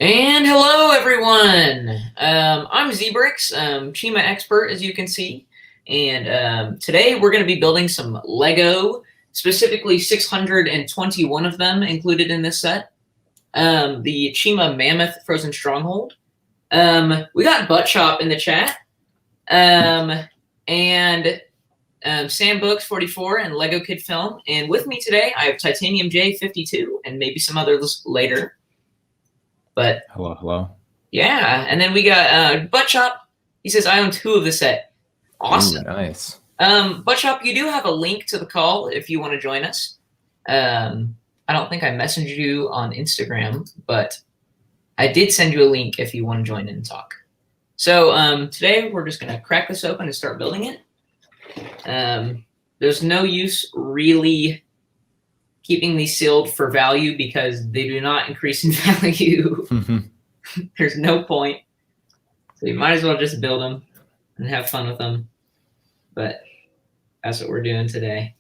And hello, everyone. I'm Zbricks, Chima expert, as you can see. And today we're going to be building some Lego, specifically 621 of them included in this set. The Chima Mammoth Frozen Stronghold. We got Butt Chop in the chat. And Sam Books 44 and Lego Kid Film. And with me today, I have Titanium J 52 and maybe some others later. But hello. Yeah, and then we got Butt Chop. He says, I own 2 of the set. Awesome. Ooh, nice. Butt Chop, you do have a link to the call if you want to join us. I don't think I messaged you on Instagram, but I did send you a link if you want to join in and talk. So today we're just going to crack this open and start building it. There's no use really keeping these sealed for value because they do not increase in value. There's no point. So you might as well just build them and have fun with them. But that's what we're doing today.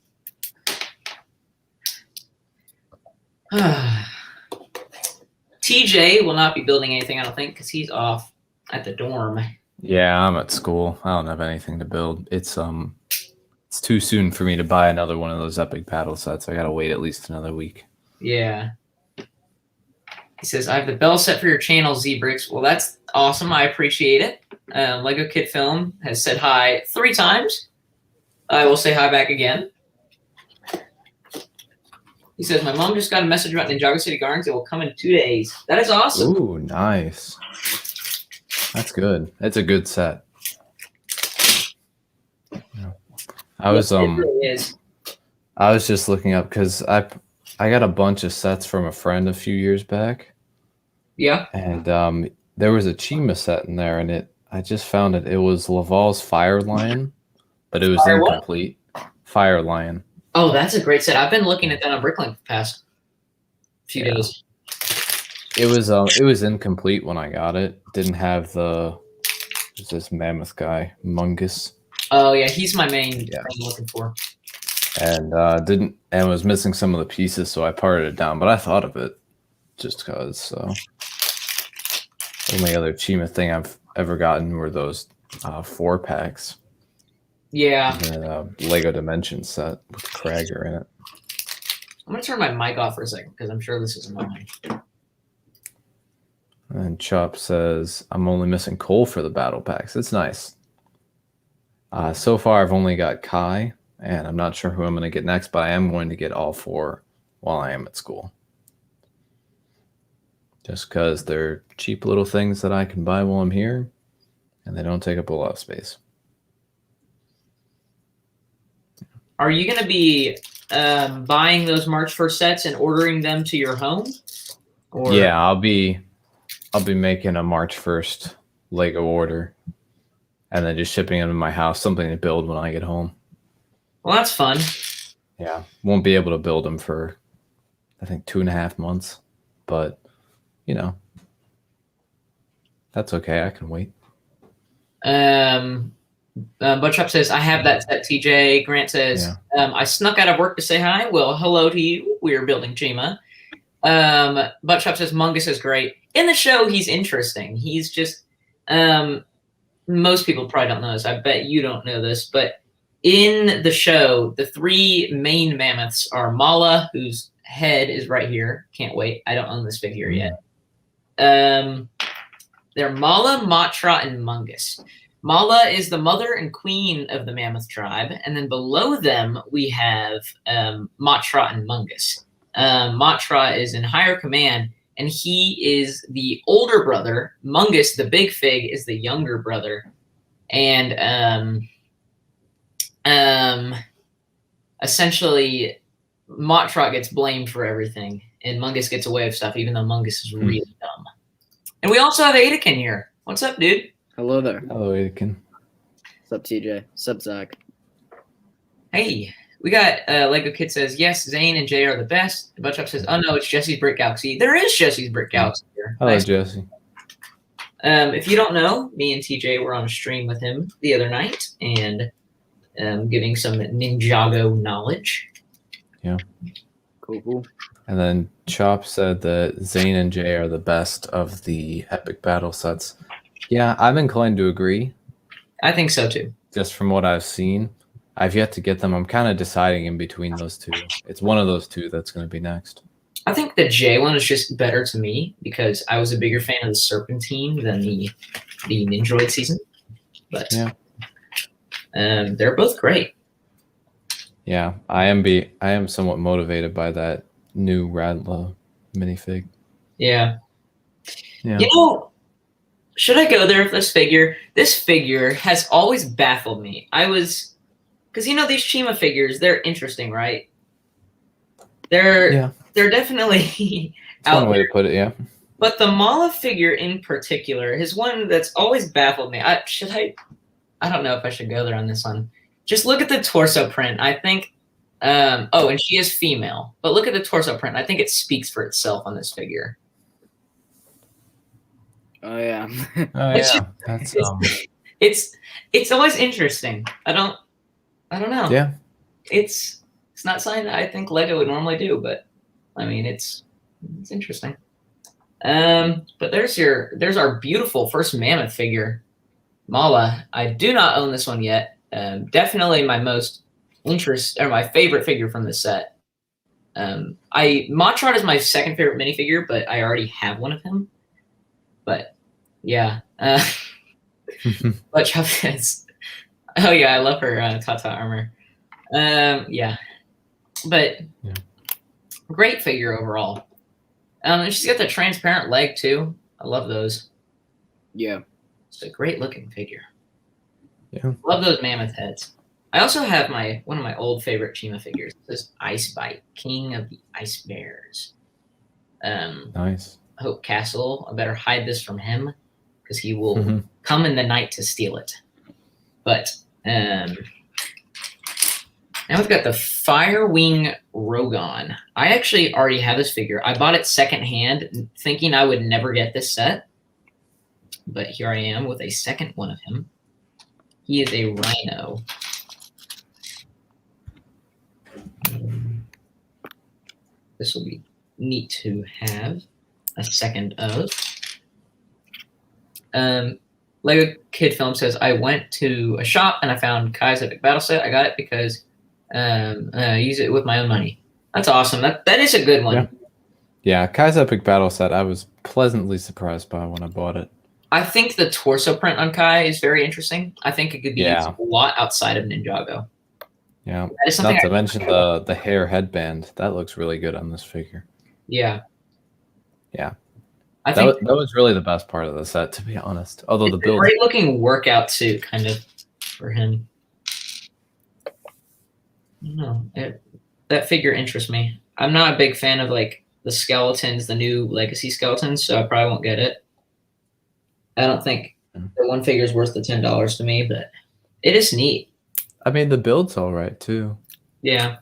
TJ will not be building anything, I don't think, because he's off at the dorm. Yeah, I'm at school. I don't have anything to build. It's too soon for me to buy another one of those epic paddle sets. I gotta wait at least another week. Yeah. He says, I have the bell set for your channel, Zbricks. Well, that's awesome. I appreciate it. Lego Kid Film has said hi 3 times. I will say hi back again. He says, my mom just got a message about Ninjago City Gardens. It will come in 2 days. That is awesome. Ooh, nice. That's good. It's a good set. Yeah. I was just looking up because I got a bunch of sets from a friend a few years back. Yeah. And there was a Chima set in there, and I just found it. It was Laval's Fire Lion, but it was incomplete. Fire Lion. Oh, that's a great set. I've been looking at that on Bricklink the past few days. It was incomplete when I got it. Didn't have this mammoth guy, Mungus. Oh yeah, he's my main thing I'm looking for. And was missing some of the pieces, so I parted it down. But I thought of it just because. So only other Chima thing I've ever gotten were those 4-packs. Yeah. And a Lego Dimensions set with Krager in it. I'm gonna turn my mic off for a second because I'm sure this is annoying. And Chop says, I'm only missing Cole for the battle packs. It's nice. So far, I've only got Kai, and I'm not sure who I'm going to get next, but I am going to get all 4 while I am at school. Just because they're cheap little things that I can buy while I'm here, and they don't take up a lot of space. Are you going to be buying those March 1st sets and ordering them to your home? Or? Yeah, I'll be making a March 1st Lego order and then just shipping them to my house, something to build when I get home. Well, that's fun. Yeah, won't be able to build them for, I think, 2.5 months, but, you know, that's okay. I can wait. Butchop says, I have that set, TJ. Grant says, I snuck out of work to say hi. Well, hello to you. We're building Chima. Butchop says, Mungus is great. In the show, he's interesting. He's just, most people probably don't know this. I bet you don't know this, but in the show, the 3 main mammoths are Mala, whose head is right here. Can't wait. I don't own this figure yet. They're Mala, Matra, and Mungus. Mala is the mother and queen of the mammoth tribe, and then below them we have Matra and Mungus. Matra is in higher command, and he is the older brother. Mungus, the big fig, is the younger brother. And essentially, Matra gets blamed for everything, and Mungus gets away with stuff, even though Mungus is really dumb. And we also have Adakin here. What's up, dude? Hello there. Hello, Adakin. What's up, TJ? What's up, Zach? Hey. We got Lego Kid says, yes, Zane and Jay are the best. The Butchop says, oh, no, it's Jesse's Brick Galaxy. There is Jesse's Brick Galaxy here. Hello, Nice. Jesse. If you don't know, me and TJ were on a stream with him the other night and giving some Ninjago knowledge. Yeah. Cool. And then Chop said that Zane and Jay are the best of the epic battle sets. Yeah, I'm inclined to agree. I think so too. Just from what I've seen. I've yet to get them. I'm kind of deciding in between those two. It's one of those two that's going to be next. I think the J one is just better to me because I was a bigger fan of the Serpentine than the Ninjroid season. But yeah, they're both great. Yeah, I am somewhat motivated by that new Radla minifig. Yeah. You know, should I go there with this figure? This figure has always baffled me. Because these Chima figures, they're interesting, right? They're definitely That's one way to put it, yeah. But the Mala figure in particular is one that's always baffled me. I don't know if I should go there on this one. Just look at the torso print. I think, and she is female, but look at the torso print. I think it speaks for itself on this figure. Oh yeah. That's it's always interesting. I don't know. Yeah. It's not something that I think Lego would normally do, but I mean it's interesting. But there's our beautiful first mammoth figure, Mala. I do not own this one yet. Definitely my my favorite figure from the set. Machart is my second favorite minifigure, but I already have one of him. But yeah, but Chavez. Oh yeah, I love her Tata armor. Yeah, but great figure overall. And she's got the transparent leg too. I love those. Yeah, it's a great looking figure. Yeah, love those mammoth heads. I also have one of my old favorite Chima figures. This Ice Bite, King of the Ice Bears. Nice. Hope Castle. I better hide this from him because he will come in the night to steal it. But now we've got the Firewing Rogon. I actually already have this figure. I bought it secondhand, thinking I would never get this set. But here I am with a second one of him. He is a rhino. This will be neat to have a second of. Lego Kid Film says, I went to a shop and I found Kai's Epic Battle Set. I got it because I use it with my own money. That's awesome. That is a good one. Yeah, Kai's Epic Battle Set, I was pleasantly surprised by when I bought it. I think the torso print on Kai is very interesting. I think it could be used a lot outside of Ninjago. Yeah, not to mention the hair headband. That looks really good on this figure. Yeah. Yeah. I think that was really the best part of the set, to be honest. Although the build, great looking workout suit kind of for him. I don't know. That figure interests me. I'm not a big fan of like the skeletons, the new Legacy skeletons, so I probably won't get it. I don't think the one figure is worth the $10 to me, but it is neat. I mean, the build's all right too. Yeah.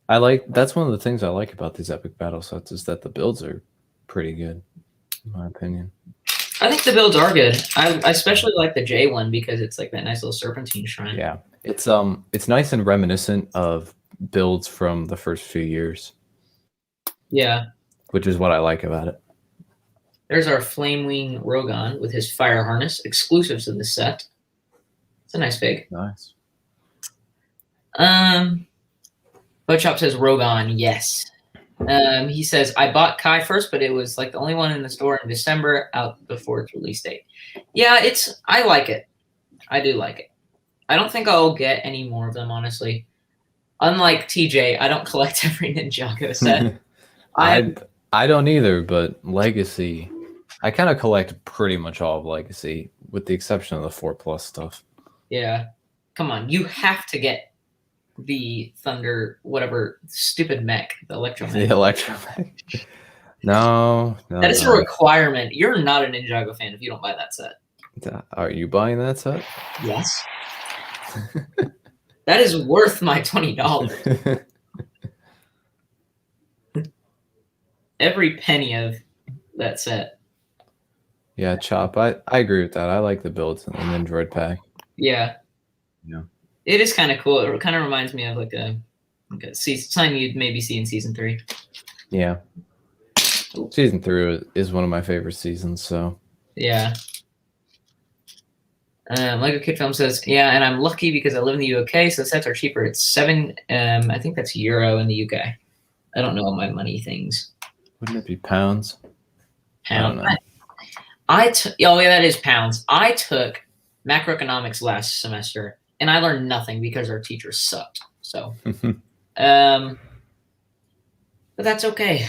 That's one of the things I like about these epic battle sets is that the builds are pretty good, in my opinion. I think the builds are good. I especially like the J one because it's like that nice little serpentine shrine. Yeah. It's nice and reminiscent of builds from the first few years. Yeah. Which is what I like about it. There's our Flamewing Rogon with his fire harness, exclusives to the set. It's a nice fig. Nice. Butchop says Rogon, yes. He says, I bought Kai first, but it was like the only one in the store in December out before its release date. Yeah, I like it. I do like it. I don't think I'll get any more of them, honestly. Unlike TJ, I don't collect every Ninjago set. I don't either, but Legacy, I kind of collect pretty much all of Legacy, with the exception of the 4+ stuff. Yeah. Come on, you have to get the Thunder, whatever stupid mech, the Electromech. The Electromech. No. That is a requirement. You're not a Ninjago fan if you don't buy that set. Are you buying that set? Yes. That is worth my $20. Every penny of that set. Yeah, Chop. I agree with that. I like the builds in the Android pack. Yeah. Yeah. It is kind of cool. It kind of reminds me of like a something you'd maybe see in season 3. Yeah. Season 3 is one of my favorite seasons, so. Yeah. Lego Kid Film says, yeah, and I'm lucky because I live in the UK, so sets are cheaper. It's 7, I think that's euro in the UK. I don't know all my money things. Wouldn't it be pounds? Pound. I don't know. Oh, yeah, that is pounds. I took macroeconomics last semester, and I learned nothing because our teachers sucked. So, but that's okay.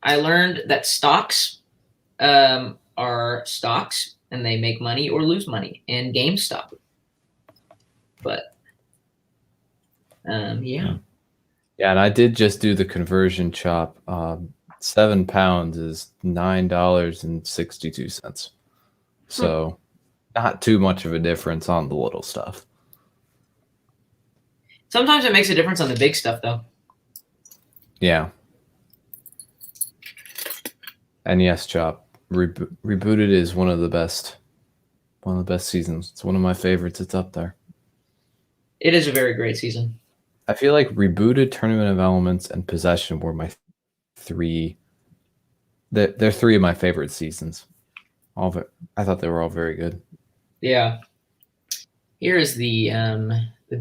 I learned that stocks are stocks, and they make money or lose money, and GameStop. But yeah. Yeah, and I did just do the conversion, Chop. 7 pounds is $9.62. So not too much of a difference on the little stuff. Sometimes it makes a difference on the big stuff, though. Yeah. And yes, Chop, Rebooted is one of the best seasons. It's one of my favorites. It's up there. It is a very great season. I feel like Rebooted, Tournament of Elements, and Possession were my 3. They're 3 of my favorite seasons. I thought they were all very good. Yeah. Here is the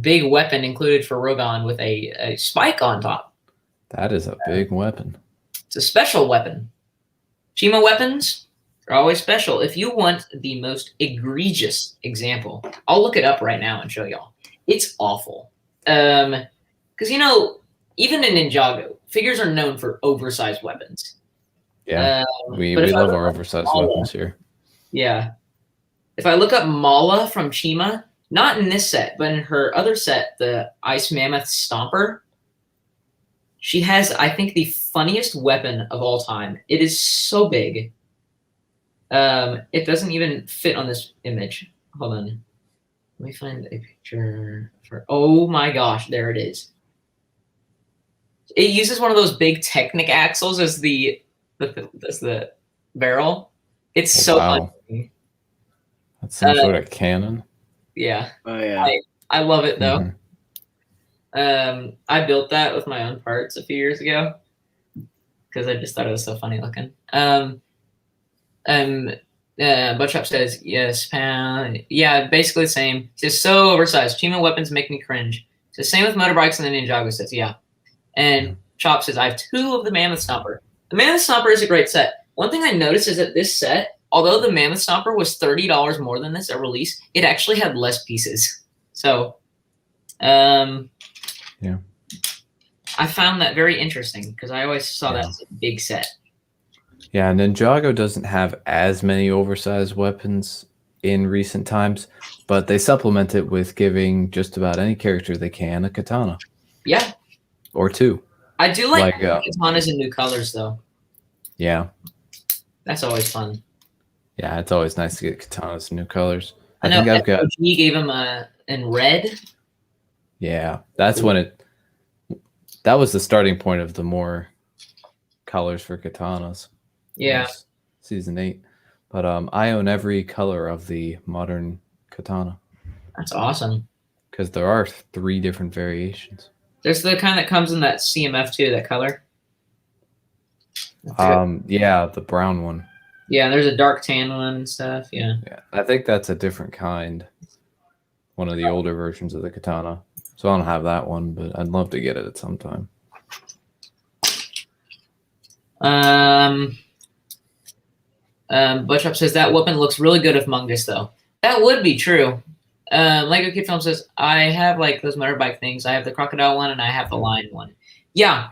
big weapon included for Rogon with a spike on top. That is a big weapon. It's a special weapon. Chima weapons are always special. If you want the most egregious example, I'll look it up right now and show y'all. It's awful. Because, even in Ninjago, figures are known for oversized weapons. Yeah, we love our oversized weapons here. Yeah. If I look up Mala from Chima, not in this set, but in her other set, the Ice Mammoth Stomper, she has, I think, the funniest weapon of all time. It is so big. It doesn't even fit on this image. Hold on. Let me find a picture for. Oh my gosh, there it is. It uses one of those big Technic axles as the barrel. It's so funny. That's some sort of cannon. Yeah. Oh yeah. I love it though. I built that with my own parts a few years ago because I just thought it was so funny looking. Butchop says, yes, pound. Yeah, basically the same. It's just so oversized. Chima weapons make me cringe. It's the same with motorbikes and the Ninjago sets, yeah. And Chop says, I have 2 of the Mammoth Stomper. The Mammoth Stomper is a great set. One thing I noticed is that this set, although the Mammoth Stomper was $30 more than this at release, it actually had less pieces. So, yeah. I found that very interesting because I always saw that as a big set. Yeah, Ninjago doesn't have as many oversized weapons in recent times, but they supplement it with giving just about any character they can a katana. Yeah. Or 2. I do like katanas in new colors, though. Yeah. That's always fun. Yeah, it's always nice to get katanas in new colors. I think I've got. He gave him in red. Yeah, that's when that was the starting point of the more colors for katanas. Yeah. Season 8. But I own every color of the modern katana. That's awesome. Because there are 3 different variations. There's the kind that comes in that CMF too, that color. Yeah, the brown one. Yeah, there's a dark tan one and stuff. Yeah. Yeah, I think that's a different kind. One of the older versions of the katana. So I don't have that one, but I'd love to get it at some time. Butchop says that weapon looks really good with Mungus, though. That would be true. Lego Kid Film says I have like those motorbike things. I have the crocodile one and I have the lion one. Yeah.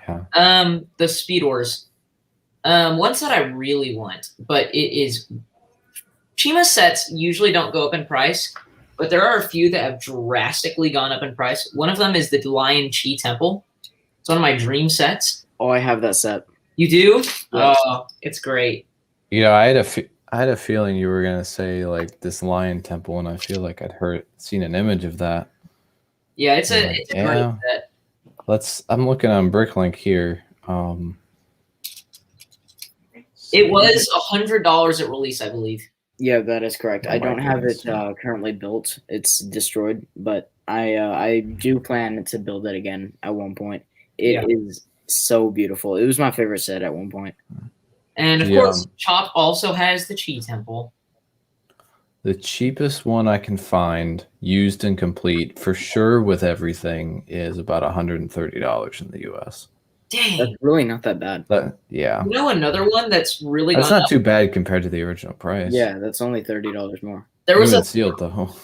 The Speed Wars. One set I really want, but it is. Chima sets usually don't go up in price, but there are a few that have drastically gone up in price. One of them is the Lion Chi Temple. It's one of my dream sets. Oh, I have that set. You do? Yes. Oh, it's great. I had a feeling you were gonna say like this Lion Temple, and I feel like I'd seen an image of that. Yeah, it's a great set. I'm looking on Bricklink here. It was $100 at release, I believe. Yeah, that is correct. I don't have it currently built. It's destroyed, but I do plan to build it again at one point. It is so beautiful. It was my favorite set at one point. And of course, Chop also has the Chi Temple. The cheapest one I can find, used and complete, for sure with everything, is about $130 in the US. Dang. That's really not that bad. Yeah. You know another one that's really That's not too bad compared to the original price. Yeah, that's only $30 more. There was sealed though.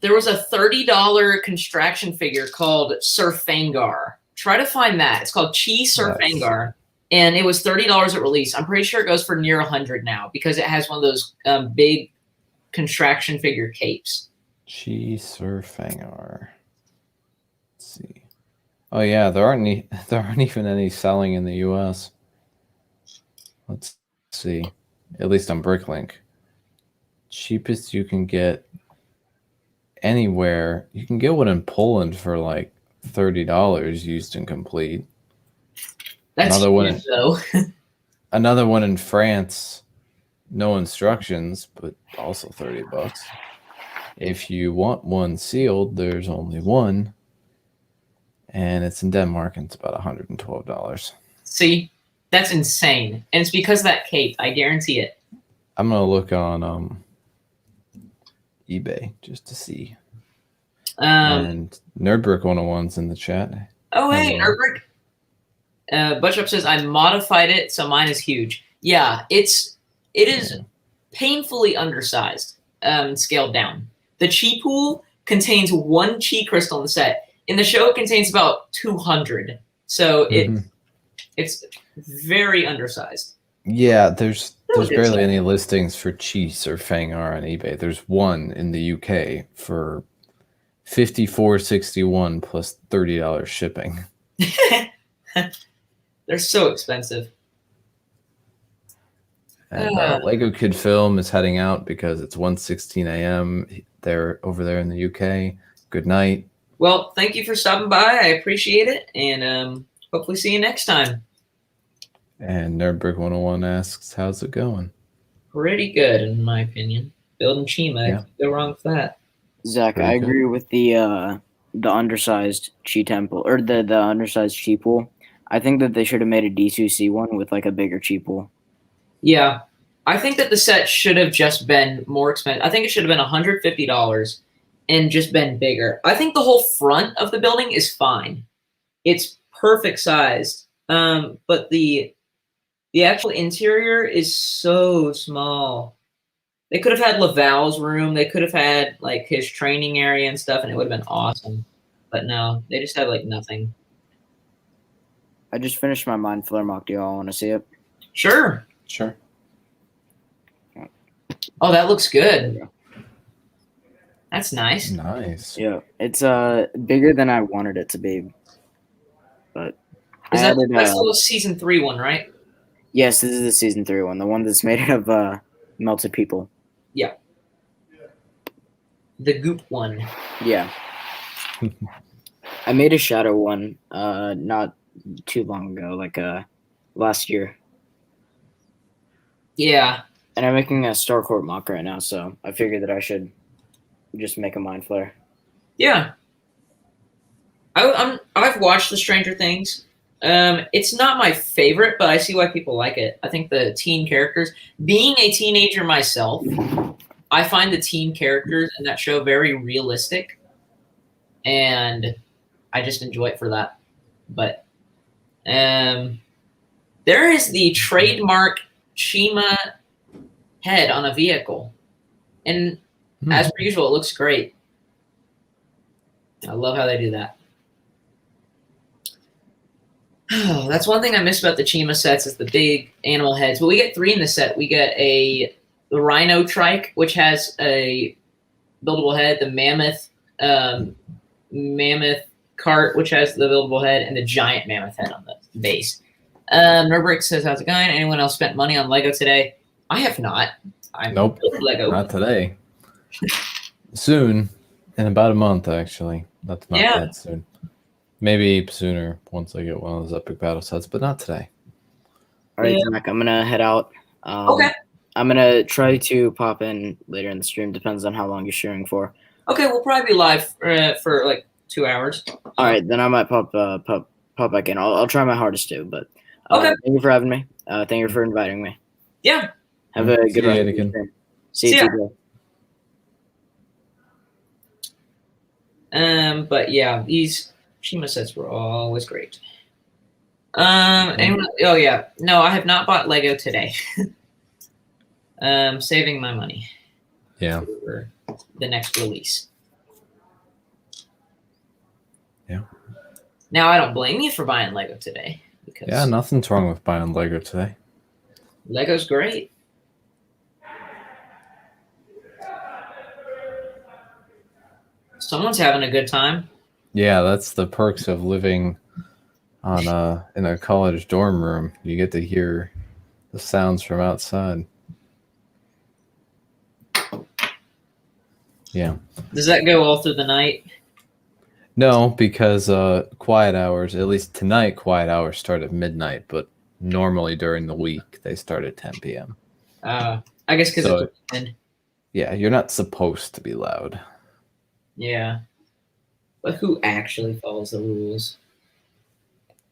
There was a $30 contraction figure called Sir Fangar. Try to find that. It's called Chi Sir Fangar, and it was $30 at release. I'm pretty sure it goes for near 100 now because it has one of those big contraction figure capes. Chi Sir Fangar. Let's see. Oh yeah, there aren't even any selling in the US. Let's see. At least on Bricklink. Cheapest you can get anywhere. You can get one in Poland for like $30 used and complete. That's another huge, though. Another one in France, no instructions, but also $30. If you want one sealed, there's only one, and it's in Denmark, and it's about $112. See, that's insane, and it's because of that cape. I guarantee it. I'm gonna look on eBay just to see. And Nerdbrick 101's in the chat. Oh, hey, Nerdbrick. Butchup says, I modified it, so mine is huge. Yeah, it is painfully undersized, scaled down. The Chi Pool contains 1 Chi crystal in the set. In the show, it contains about 200. So it's very undersized. Yeah, there's barely any listings for Chi or Fangar on eBay. There's one in the UK for $54.61 plus $30 shipping. They're so expensive. And Lego Kid Film is heading out because it's 1:16 a.m. They're over there in the UK. Good night. Well, thank you for stopping by. I appreciate it, and hopefully see you next time. And Nerdbrick 101 asks, how's it going? Pretty good, in my opinion. Building Chima. Yeah. Go wrong with that. Zach, I agree with the undersized Chi Temple, or the undersized Chi Pool. I think that they should have made a D2C one with like a bigger Chi Pool. Yeah. I think that the set should have just been more expensive. I think it should have been $150 and just been bigger. I think the whole front of the building is fine. It's perfect sized. But the actual interior is so small. They could have had Laval's room. They could have had like his training area and stuff, and it would have been awesome. But no, they just had like nothing. I just finished my Mind Flare mock. Do y'all want to see it? Sure. Sure. Oh, that looks good. That's nice. Nice. Yeah, it's bigger than I wanted it to be. But is that's the season 3 one, right? Yes, this is the season 3 one, the one that's made of melted people. Yeah. The goop one. Yeah. I made a shadow one not too long ago, like last year. Yeah. And I'm making a Starcourt mock right now, so I figured that I should just make a Mind Flare. Yeah. I've watched the Stranger Things. It's not my favorite, but I see why people like it. I think the teen characters, being a teenager myself, I find the teen characters in that show very realistic, and I just enjoy it for that. But there is the trademark Chima head on a vehicle, and as per usual, it looks great. I love how they do that. That's one thing I miss about the Chima sets is the big animal heads. But we get 3 in the set. We get the Rhino Trike, which has a buildable head, the Mammoth Cart, which has the buildable head, and the Giant Mammoth head on the base. Nerdbrick says, how's it going? Anyone else spent money on Lego today? I have not. Nope. Lego. Not today. Soon. In about a month, actually. That's not that soon. Maybe sooner once I get one of those epic battle sets, but not today. All right, Zach, I'm going to head out. Okay. I'm going to try to pop in later in the stream. Depends on how long you're sharing for. Okay, we'll probably be live for like 2 hours. All right, then I might pop pop back in. I'll try my hardest to. But Okay. Thank you for having me. Thank you for inviting me. Yeah. Have a good rest of Anakin. your day. See you, TJ. But yeah, these Chima sets were always great. Anyone, oh yeah, no, I have not bought Lego today. Saving my money. Yeah. For the next release. Yeah. Now I don't blame you for buying Lego today because Yeah, nothing's wrong with buying Lego today. Lego's great. Someone's having a good time. Yeah, that's the perks of living on in a college dorm room. You get to hear the sounds from outside. Yeah. Does that go all through the night? No, because quiet hours, at least tonight, quiet hours start at midnight, but normally during the week they start at 10 p.m. I guess because So, it's weekend. Yeah, you're not supposed to be loud. Yeah. But who actually follows the rules?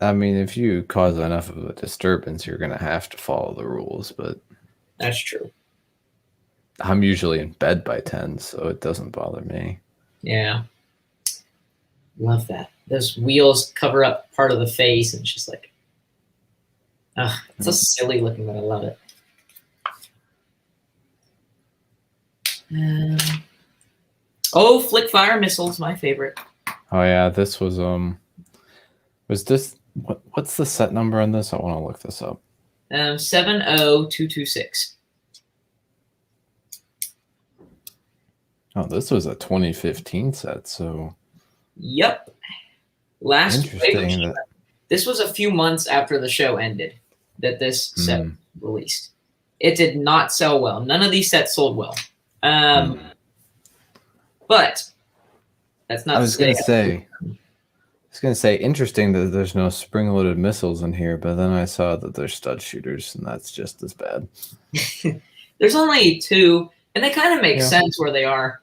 I mean, if you cause enough of a disturbance, you're going to have to follow the rules, but That's true. I'm usually in bed by 10, so it doesn't bother me. Yeah. Love that. Those wheels cover up part of the face, and it's just like, it's so silly looking, but I love it. Flick fire missiles, my favorite. Oh yeah, this was this what's the set number on this? I want to look this up. 70226. Oh, this was a 2015 set, so Yep. interesting. This was a few months after the show ended that this set was released. It did not sell well. None of these sets sold well. But that's not. I was gonna say, interesting that there's no spring-loaded missiles in here, but then I saw that there's stud shooters, and that's just as bad. There's only 2, and they kind of make sense where they are.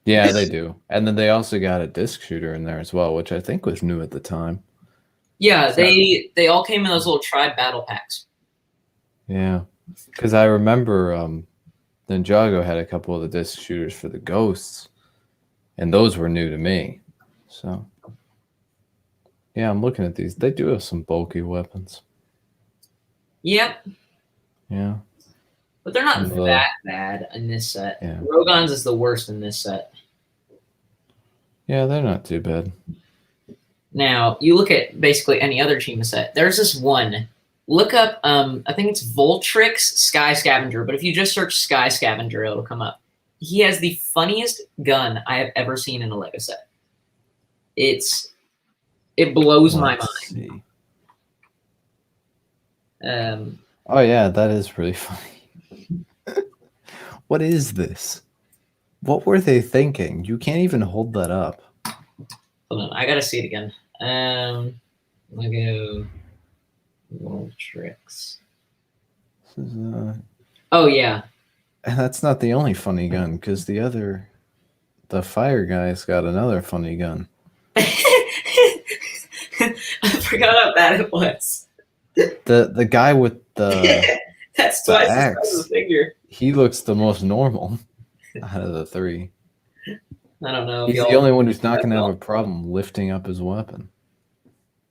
Yeah, they do. And then they also got a disc shooter in there as well, which I think was new at the time. Yeah, they all came in those little tribe battle packs. Yeah, because I remember Ninjago had a couple of the disc shooters for the ghosts, and those were new to me. So, yeah, I'm looking at these. They do have some bulky weapons. Yep. Yeah. But they're not that bad in this set. Yeah. Rogon's is the worst in this set. Yeah, they're not too bad. Now, you look at basically any other Chima set. There's this one. Look up, I think it's Voltrix Sky Scavenger, but if you just search Sky Scavenger, it'll come up. He has the funniest gun I have ever seen in a Lego set. It blows my mind. Oh, yeah, that is really funny. What is this? What were they thinking? You can't even hold that up. Hold on, I gotta see it again. Lego Voltrix. Oh yeah. And that's not the only funny gun, because the fire guy's got another funny gun. I forgot how bad it was. The guy with the that's twice the size of the figure. He looks the most normal out of the 3. I don't know. He's the only one who's not going to have a problem lifting up his weapon.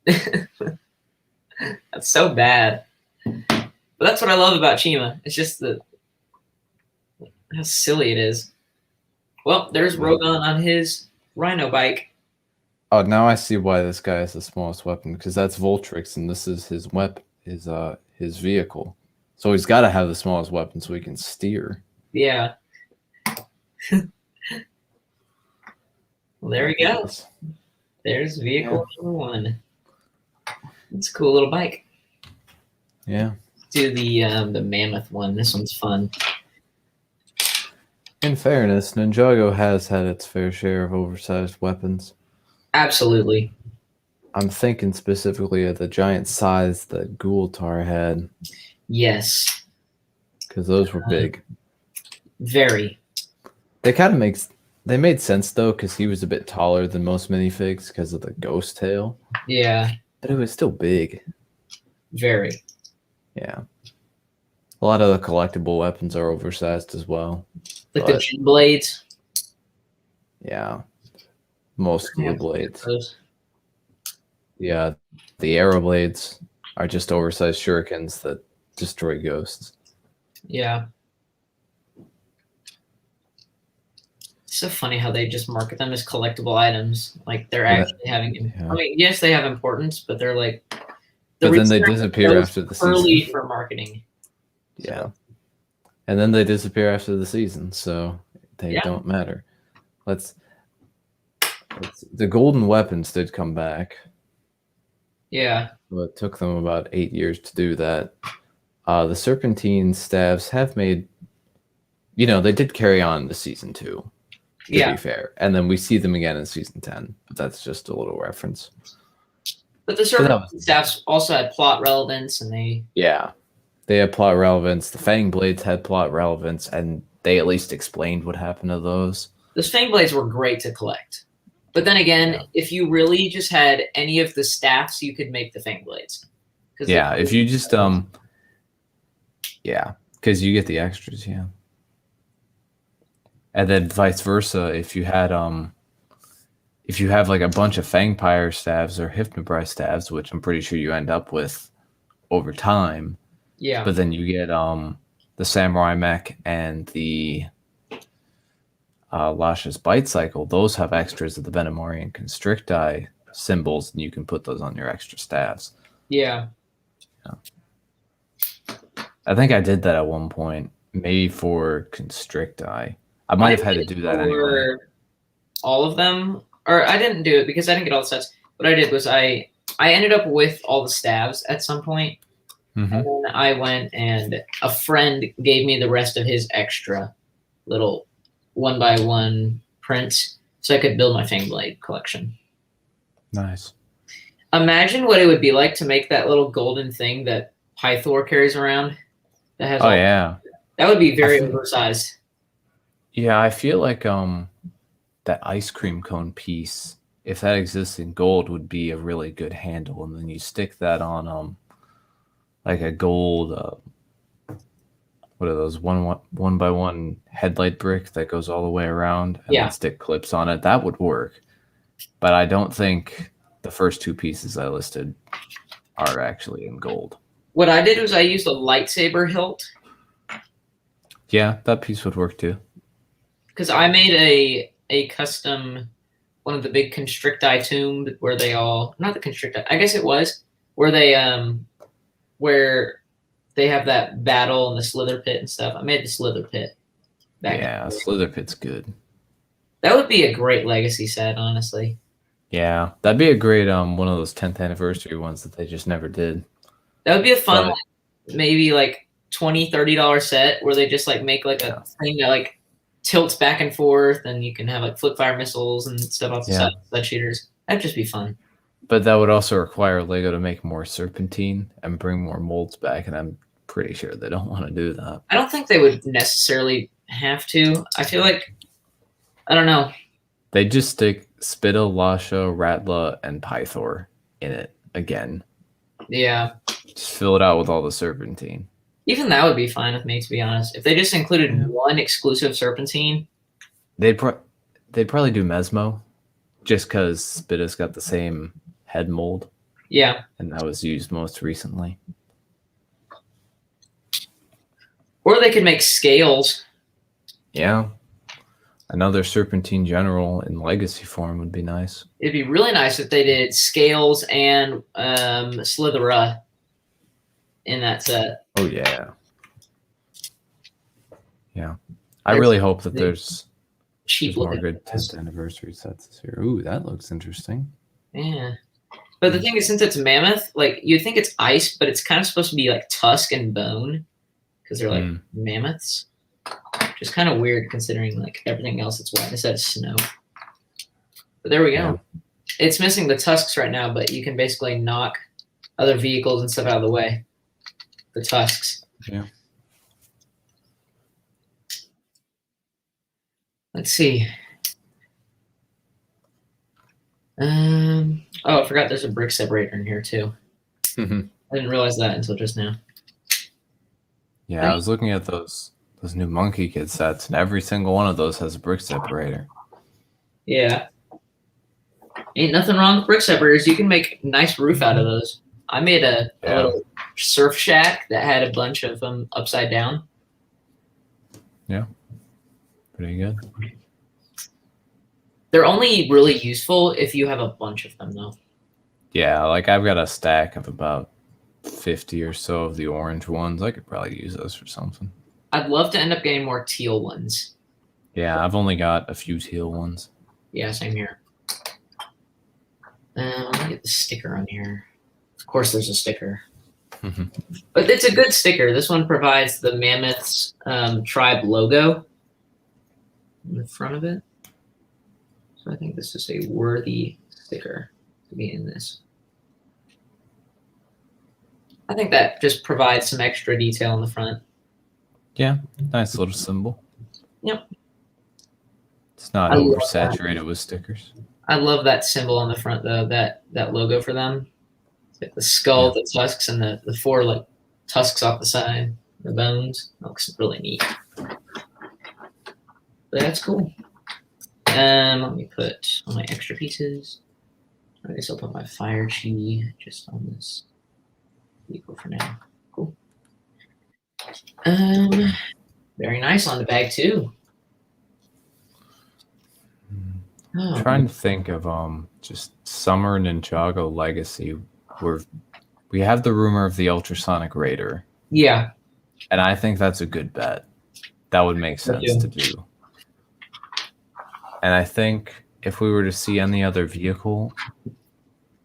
That's so bad. But that's what I love about Chima. It's just how silly it is. Well, there's Rogon on his Rhino bike. Oh, now I see why this guy has the smallest weapon, because that's Voltrix, and this is his his vehicle. So he's got to have the smallest weapon so he can steer. Yeah. Well, there we go. There's vehicle number 1. It's a cool little bike. Yeah. Do the mammoth one. This one's fun. In fairness, Ninjago has had its fair share of oversized weapons. Absolutely. I'm thinking specifically of the giant size that Ghoultar had. Yes. Because those were big. Very. They made sense though, because he was a bit taller than most minifigs because of the ghost tail. Yeah. But it was still big. Very. Yeah. A lot of the collectible weapons are oversized as well. Like the gym blades. Yeah. Most of the blades. Those. Yeah. The arrow blades are just oversized shurikens that destroy ghosts. Yeah. It's so funny how they just market them as collectible items. Like they're actually having. I mean, yes, they have importance, but they're like. But then they disappear after the season. For marketing. Yeah. So. And then they disappear after the season, so they don't matter. The golden weapons did come back. Yeah. Well, it took them about 8 years to do that. The serpentine staves have made, they did carry on to season 2. To be fair. And then we see them again in season 10, but that's just a little reference. But the serpentine staffs also had plot relevance, and they had plot relevance. The fang blades had plot relevance, and they at least explained what happened to those. Those fang blades were great to collect. But then again, if you really just had any of the staffs, you could make the fang blades. Yeah, if you just because you get the extras, and then vice versa, if you had like a bunch of Fangpire staves or Hypnobrai staves, which I'm pretty sure you end up with over time. Yeah. But then you get the Samurai Mech and the Lasha's Bite Cycle. Those have extras of the Venomorian Constricti symbols, and you can put those on your extra staves. Yeah. I think I did that at one point, maybe for Constricti. I might have had to do that anyway. All of them, or I didn't do it because I didn't get all the sets. What I did was I ended up with all the staves at some point. And then I went and a friend gave me the rest of his extra little 1x1 prints so I could build my Fangblade collection. Nice. Imagine what it would be like to make that little golden thing that Pythor carries around. That has that would be very oversized. Yeah, I feel like that ice cream cone piece, if that exists in gold, would be a really good handle, and then you stick that on like a gold what are those one by one headlight brick that goes all the way around and then stick clips on it. That would work, but I don't think the first 2 pieces I listed are actually in gold. What I did was I used a lightsaber hilt. Yeah, that piece would work too. Because I made a custom, one of the big Constricti tomb where they all, not the Constricti, I guess it was, where they have that battle in the Slither Pit and stuff. I made the Slither Pit. Slither Pit's good. That would be a great legacy set, honestly. Yeah, that'd be a great one of those 10th anniversary ones that they just never did. That would be a fun, maybe like $20, $30 set where they just like make like a thing that like tilts back and forth, and you can have like flip fire missiles and stuff off the side, sledge shooters. That'd just be fun. But that would also require Lego to make more serpentine and bring more molds back, and I'm pretty sure they don't want to do that. I don't think they would necessarily have to. I feel like, I don't know. They just stick Spittle, Lasha, Ratla, and Pythor in it again. Yeah. Just fill it out with all the serpentine. Even that would be fine with me, to be honest. If they just included one exclusive serpentine. They'd probably do Mesmo, just because Spitta's got the same head mold. Yeah. And that was used most recently. Or they could make scales. Yeah. Another serpentine general in legacy form would be nice. It'd be really nice if they did scales and Slithera in that set. Oh, yeah. Yeah. I really hope that there's more good 10th anniversary sets this year. Ooh, that looks interesting. Yeah. But the thing is, since it's mammoth, like you think it's ice, but it's kind of supposed to be like tusk and bone because they're like mammoths. Just kind of weird considering like everything else that's white instead of snow. But there we go. Yeah. It's missing the tusks right now, but you can basically knock other vehicles and stuff out of the way. The tusks. Yeah. Let's see. Oh, I forgot there's a brick separator in here too. Mhm. I didn't realize that until just now. Yeah, I was looking at those new Monkey Kid sets, and every single one of those has a brick separator. Yeah. Ain't nothing wrong with brick separators. You can make a nice roof out of those. I made a little surf shack that had a bunch of them upside down. Yeah. Pretty good. They're only really useful if you have a bunch of them, though. Yeah, like I've got a stack of about 50 or so of the orange ones. I could probably use those for something. I'd love to end up getting more teal ones. Yeah, I've only got a few teal ones. Yeah, same here. Let me get the sticker on here. Of course, there's a sticker. But it's a good sticker. This one provides the Mammoth's tribe logo in the front of it. So I think this is a worthy sticker to be in this. I think that just provides some extra detail in the front. Yeah, nice little symbol. Yep. It's not oversaturated with stickers. I love that symbol on the front, though, that logo for them. It's like the skull, the tusks, and the four like tusks off the side, the bones. That looks really neat. But that's cool. Let me put all my extra pieces. I guess I'll put my fire chi just on this vehicle for now. Cool. Very nice on the bag too. I'm trying to think of just Summer Ninjago Legacy, where we have the rumor of the Ultrasonic Raider. Yeah. And I think that's a good bet. That would make sense to do. And I think if we were to see any other vehicle,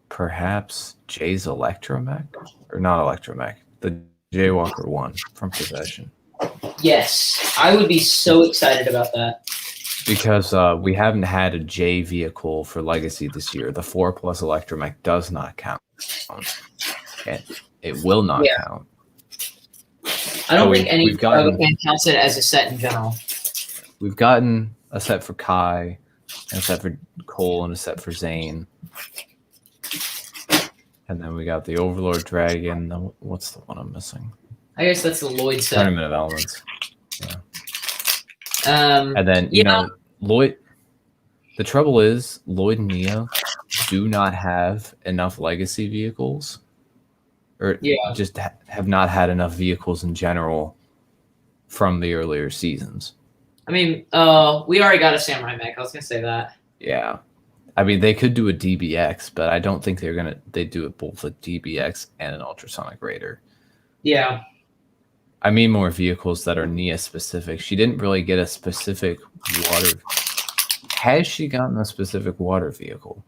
perhaps Jay's Electromech, or not Electromech, the Jaywalker 1 from Possession. Yes, I would be so excited about that. Because we haven't had a J vehicle for Legacy this year. The 4+ Electromech does not count. And it will not count. I don't think any fan counts it as a set in general. We've gotten a set for Kai, and a set for Cole, and a set for Zane. And then we got the Overlord Dragon. What's the one I'm missing? I guess that's the Lloyd set. Tournament of Elements. Yeah. And then, you know, Lloyd, the trouble is Lloyd and Neo do not have enough legacy vehicles, or just have not had enough vehicles in general from the earlier seasons. I mean, we already got a Samurai Mech. I was going to say that. Yeah. I mean, they could do a DBX, but I don't think they do it both a DBX and an Ultrasonic Raider. Yeah. I mean more vehicles that are Nia specific. She didn't really get a specific water. Has she gotten a specific water vehicle?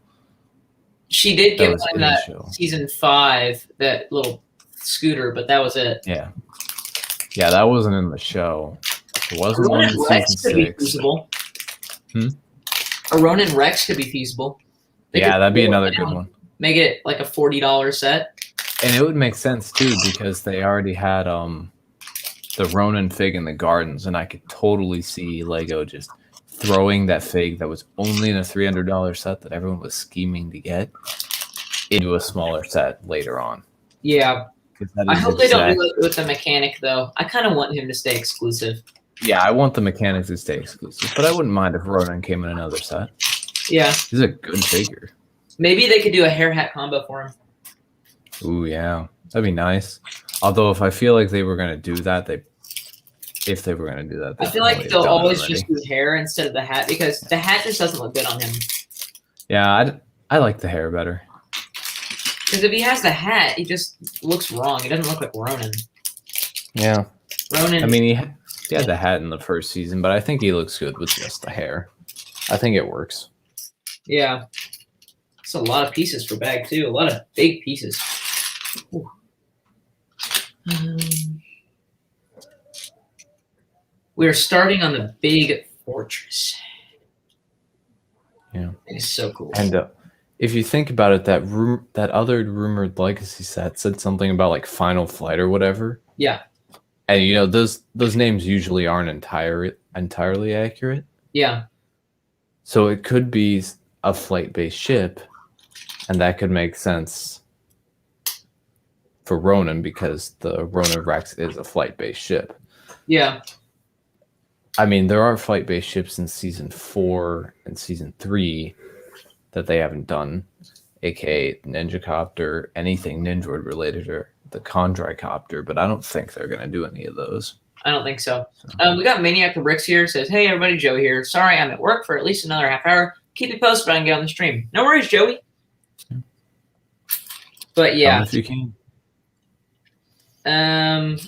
She did get one in that season 5, that little scooter, but that was it. Yeah. Yeah, that wasn't in the show. It wasn't one in season 6. A Ronin Rex could be feasible. Yeah, that'd be another good one. Make it like a $40 set. And it would make sense too, because they already had the Ronin fig in the gardens, and I could totally see Lego just throwing that fig that was only in a $300 set that everyone was scheming to get into a smaller set later on. Yeah. I hope they don't do it with the mechanic, though. I kind of want him to stay exclusive. Yeah, I want the mechanic to stay exclusive, but I wouldn't mind if Ronin came in another set. Yeah. He's a good figure. Maybe they could do a hair hat combo for him. Ooh, yeah. That'd be nice. Although, if I feel like they were going to do that, I feel like they'll always just do hair instead of the hat, because the hat just doesn't look good on him. Yeah, I like the hair better. Because if he has the hat, he just looks wrong. He doesn't look like Ronin. Yeah. Ronin. I mean, he had the hat in the first season, but I think he looks good with just the hair. I think it works. Yeah. It's a lot of pieces for bag, too. A lot of big pieces. We're starting on the big fortress. Yeah. It's so cool. And if you think about it, that other rumored legacy set said something about like Final Flight or whatever. Yeah. And you know, those names usually aren't entirely accurate. Yeah. So it could be a flight-based ship, And that could make sense for Ronin because the Ronin Rex is a flight-based ship. Yeah. I mean, there are flight-based ships in Season 4 and Season 3 that they haven't done, aka Ninja Copter, anything Ninjord related, or the Chondri Copter, but I don't think they're going to do any of those. I don't think so. We got Maniac the Bricks here. Says, hey, everybody, Joe here. Sorry, I'm at work for at least another half hour. Keep me posted, but I can get on the stream. No worries, Joey. But yeah. If you can. I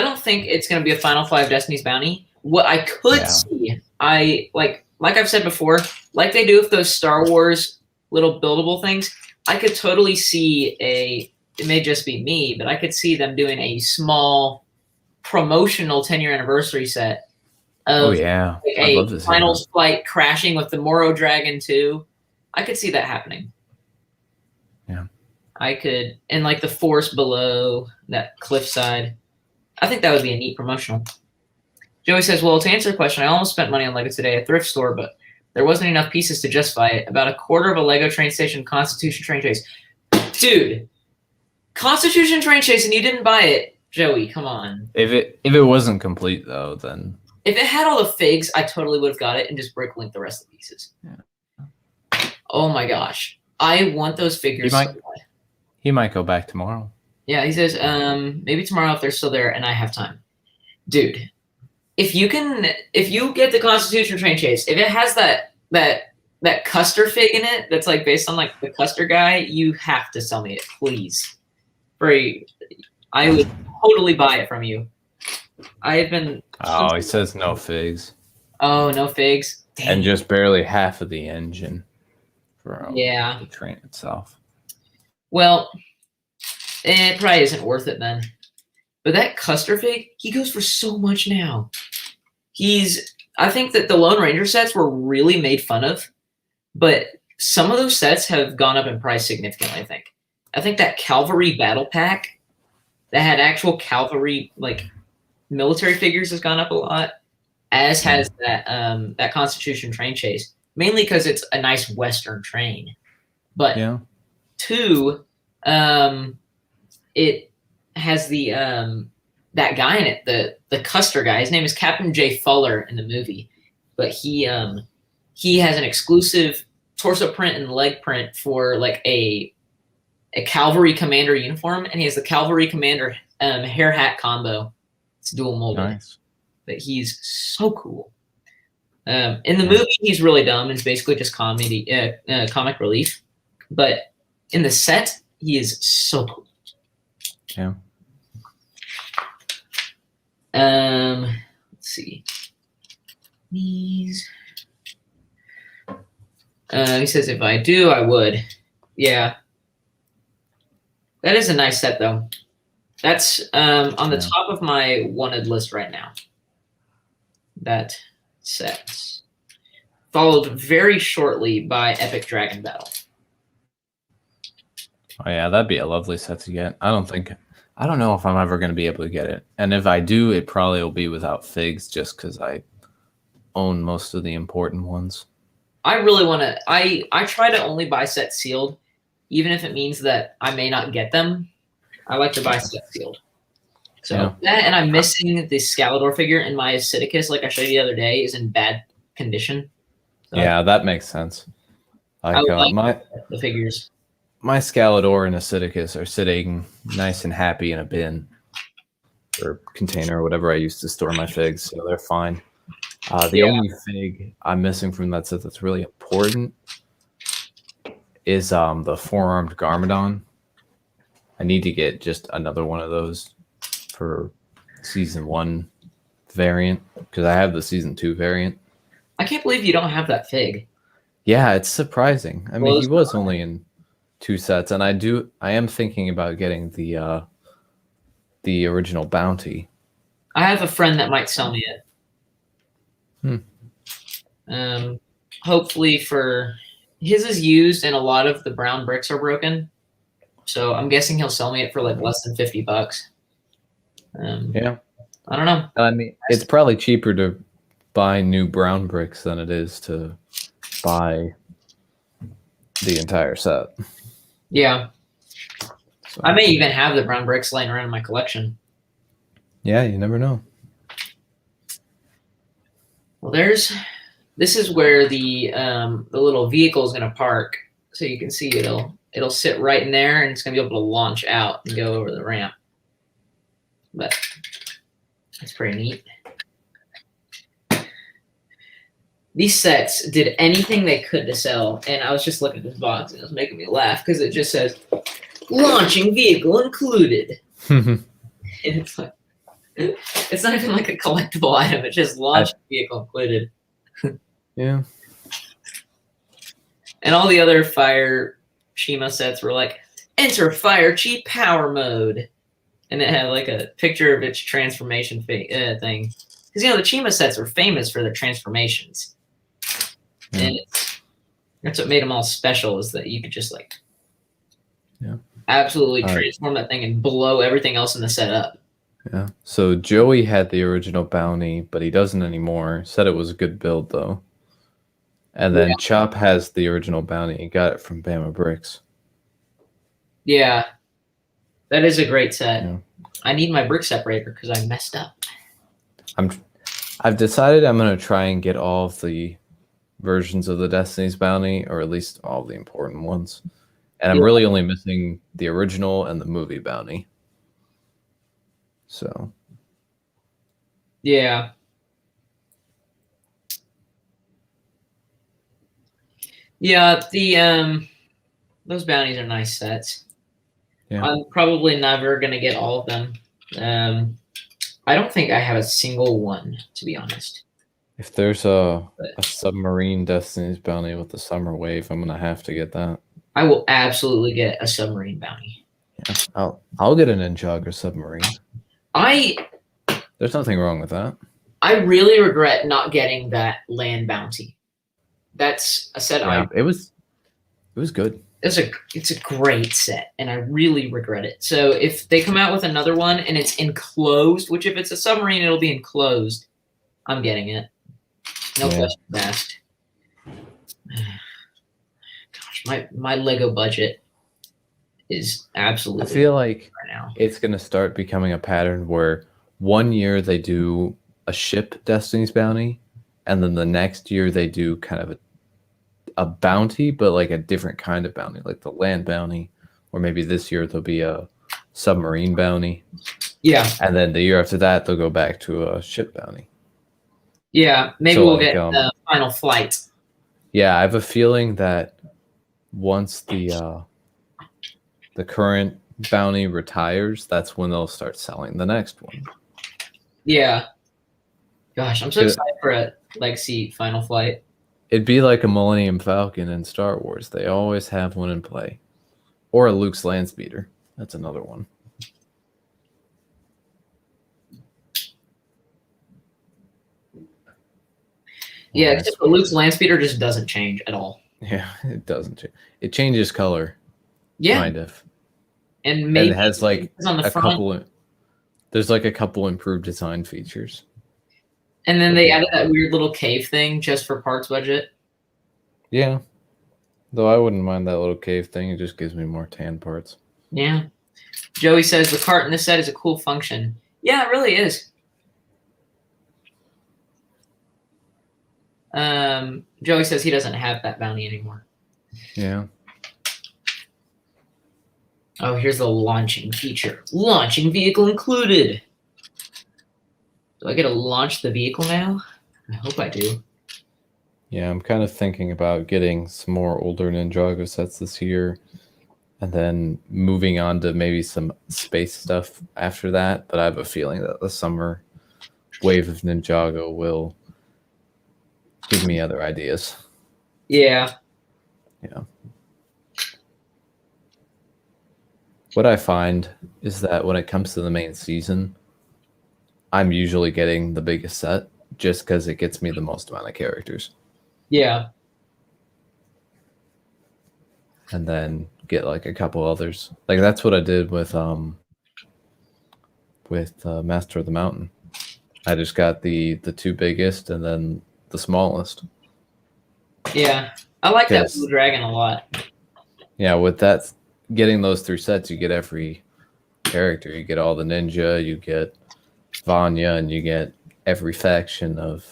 don't think it's going to be a Final Five Destiny's Bounty. What I could see, like I've said before, like they do with those Star Wars little buildable things, I could totally see it may just be me, but I could see them doing a small promotional 10-year anniversary set of a Finals flight crashing with the Moro Dragon 2. I could see that happening. Yeah. I could, and like the Force below that cliffside. I think that would be a neat promotional. Joey says, well, to answer the question, I almost spent money on Lego today at a thrift store, but there wasn't enough pieces to justify it. About a quarter of a Lego train station Constitution train chase. Dude, Constitution train chase and you didn't buy it. Joey, come on. If it wasn't complete, though, then... If it had all the figs, I totally would have got it and just brick linked the rest of the pieces. Yeah. Oh, my gosh. I want those figures so bad. He might go back tomorrow. Yeah, he says, maybe tomorrow if they're still there and I have time. Dude, if you get the Constitution train chase, if it has that Custer fig in it that's like based on like the Custer guy, you have to sell me it, please. I would totally buy it from you. I've been... Oh, he says no figs. Oh, no figs? Dang. And just barely half of the engine for the train itself. Well, it probably isn't worth it then. But that Custer fig, he goes for so much now. I think that the Lone Ranger sets were really made fun of, but some of those sets have gone up in price significantly, I think. I think that Cavalry Battle Pack that had actual cavalry, like, military figures has gone up a lot, as has that Constitution train chase, mainly because it's a nice Western train. But two, it has the that guy in it, the Custer guy. His name is Captain J. Fuller in the movie, but he has an exclusive torso print and leg print for like a cavalry commander uniform, and he has the cavalry commander hair hat combo. It's dual molded. Nice. But he's so cool. In the movie, he's really dumb. It's basically just comedy, comic relief. But in the set, he is so cool. Yeah. Let's see. These. He says, if I do, I would. Yeah. That is a nice set, though. That's on the top of my wanted list right now. That set. Followed very shortly by Epic Dragon Battle. Oh, yeah, that'd be a lovely set to get. I don't know if I'm ever going to be able to get it. And if I do, it probably will be without figs just because I own most of the important ones. I really want to... I try to only buy sets sealed, even if it means that I may not get them. I like to buy sets sealed. So that, and I'm missing the Scalador figure, and my Acidicus, like I showed you the other day, is in bad condition. So yeah, that makes sense. Like, the figures. My Scalador and Acidicus are sitting nice and happy in a bin or container or whatever I used to store my figs, so they're fine. The only fig I'm missing from that set that's really important is the four-armed Garmadon. I need to get just another one of those for Season 1 variant because I have the Season 2 variant. I can't believe you don't have that fig. Yeah, it's surprising. I mean, he was only in 2 sets, and I am thinking about getting the original Bounty. I have a friend that might sell me it. Hopefully for his is used, and a lot of the brown bricks are broken. So I'm guessing he'll sell me it for like less than $50. Yeah, I don't know. I mean, it's probably cheaper to buy new brown bricks than it is to buy the entire set. Yeah. So, I may even have the brown bricks laying around in my collection. yeah, you never know. Well, this is where the little vehicle is going to park, so you can see it'll sit right in there, and it's going to be able to launch out and go over the ramp. But that's pretty neat. These sets did anything they could to sell, and I was just looking at this box, and it was making me laugh because it just says launching vehicle included. And it's like, it's not even like a collectible item. It's just launching vehicle included. Yeah. And all the other Fire Chima sets were like, enter Fire Chi power mode. And it had like a picture of its transformation thing. Because, the Chima sets are famous for their transformations. And that's what made them all special, is that you could just absolutely transform that thing and blow everything else in the set up. Yeah. So Joey had the original bounty, but he doesn't anymore. Said it was a good build though. And then Chop has the original bounty. He got it from Bama Bricks. Yeah. That is a great set. Yeah. I need my brick separator because I messed up. I've decided I'm going to try and get all of the versions of the Destiny's bounty, or at least all of the important ones. And I'm really only missing the original and the movie bounty. So. Yeah. Yeah, those bounties are nice sets. Yeah. I'm probably never gonna get all of them. I don't think I have a single one, to be honest. If there's a submarine Destiny's bounty with the summer wave, I'm gonna have to get that. I will absolutely get a submarine bounty. Yeah, I'll get a Ninjago submarine. There's nothing wrong with that. I really regret not getting that land bounty. That's a set. It was good. It's a great set, and I really regret it. So if they come out with another one and it's enclosed, which if it's a submarine, it'll be enclosed, I'm getting it. No questions asked. Gosh, my Lego budget is absolutely. I feel like right now it's going to start becoming a pattern where one year they do a ship Destiny's bounty, and then the next year they do kind of a bounty, but like a different kind of bounty, like the land bounty, or maybe this year there'll be a submarine bounty. Yeah. And then the year after that, they'll go back to a ship bounty. Yeah, maybe we'll get Final Flight. Yeah, I have a feeling that once the current bounty retires, that's when they'll start selling the next one. Yeah. Gosh, I'm so excited for a Legacy Final Flight. It'd be like a Millennium Falcon in Star Wars. They always have one in play. Or a Luke's Landspeeder. That's another one. Yeah, except for Luke's Landspeeder just doesn't change at all. Yeah, it doesn't change. It changes color. Yeah. Kind of. And maybe it has like on the front. There's like a couple improved design features. And then they added that weird little cave thing just for parts budget. Yeah. Though I wouldn't mind that little cave thing. It just gives me more tan parts. Yeah. Joey says the cart in this set is a cool function. Yeah, it really is. Joey says he doesn't have that bounty anymore. Yeah. Oh, here's the launching feature. Launching vehicle included. Do I get to launch the vehicle now? I hope I do. Yeah, I'm kind of thinking about getting some more older Ninjago sets this year and then moving on to maybe some space stuff after that. But I have a feeling that the summer wave of Ninjago will give me other ideas. Yeah. Yeah. What I find is that when it comes to the main season, I'm usually getting the biggest set just because it gets me the most amount of characters. Yeah. And then get like a couple others. Like that's what I did with Master of the Mountain. I just got the two biggest and then the smallest. Yeah. I like that Blue Dragon a lot. Yeah, with that, getting those 3 sets, you get every character. You get all the ninja, you get Vanya, and you get every faction of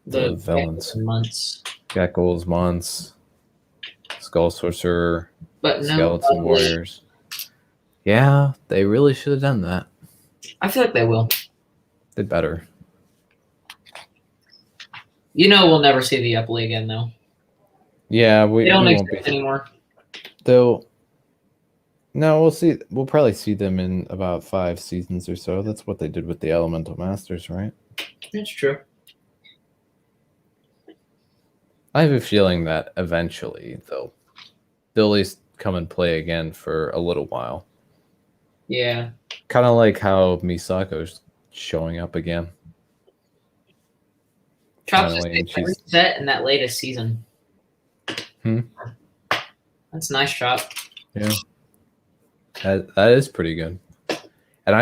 the villains. Months. Geckos, Months, Skull Sorcerer, But no Skeleton Warriors. Yeah, they really should have done that. I feel like they will. They better. You know we'll never see the Upply again, though. Yeah, They don't we exist anymore. No, we'll see. We'll probably see them in about 5 seasons or so. That's what they did with the Elemental Masters, right? That's true. I have a feeling that eventually they'll at least come and play again for a little while. Yeah. Kind of like how Misako's showing up again. Chops just set in that latest season. That's nice, Chop. Yeah. That is pretty good. And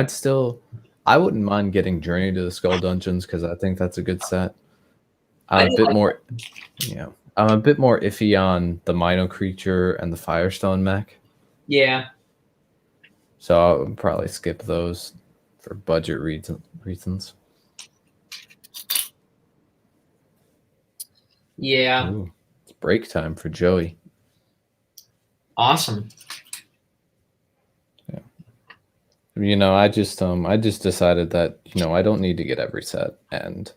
I wouldn't mind getting Journey to the Skull Dungeons because I think that's a good set. I'm a bit more iffy on the Mino Creature and the Firestone mech. Yeah. So I would probably skip those for budget reasons. Yeah. Ooh, it's break time for Joey. Awesome. Yeah. You know, I just decided that, you know, I don't need to get every set, and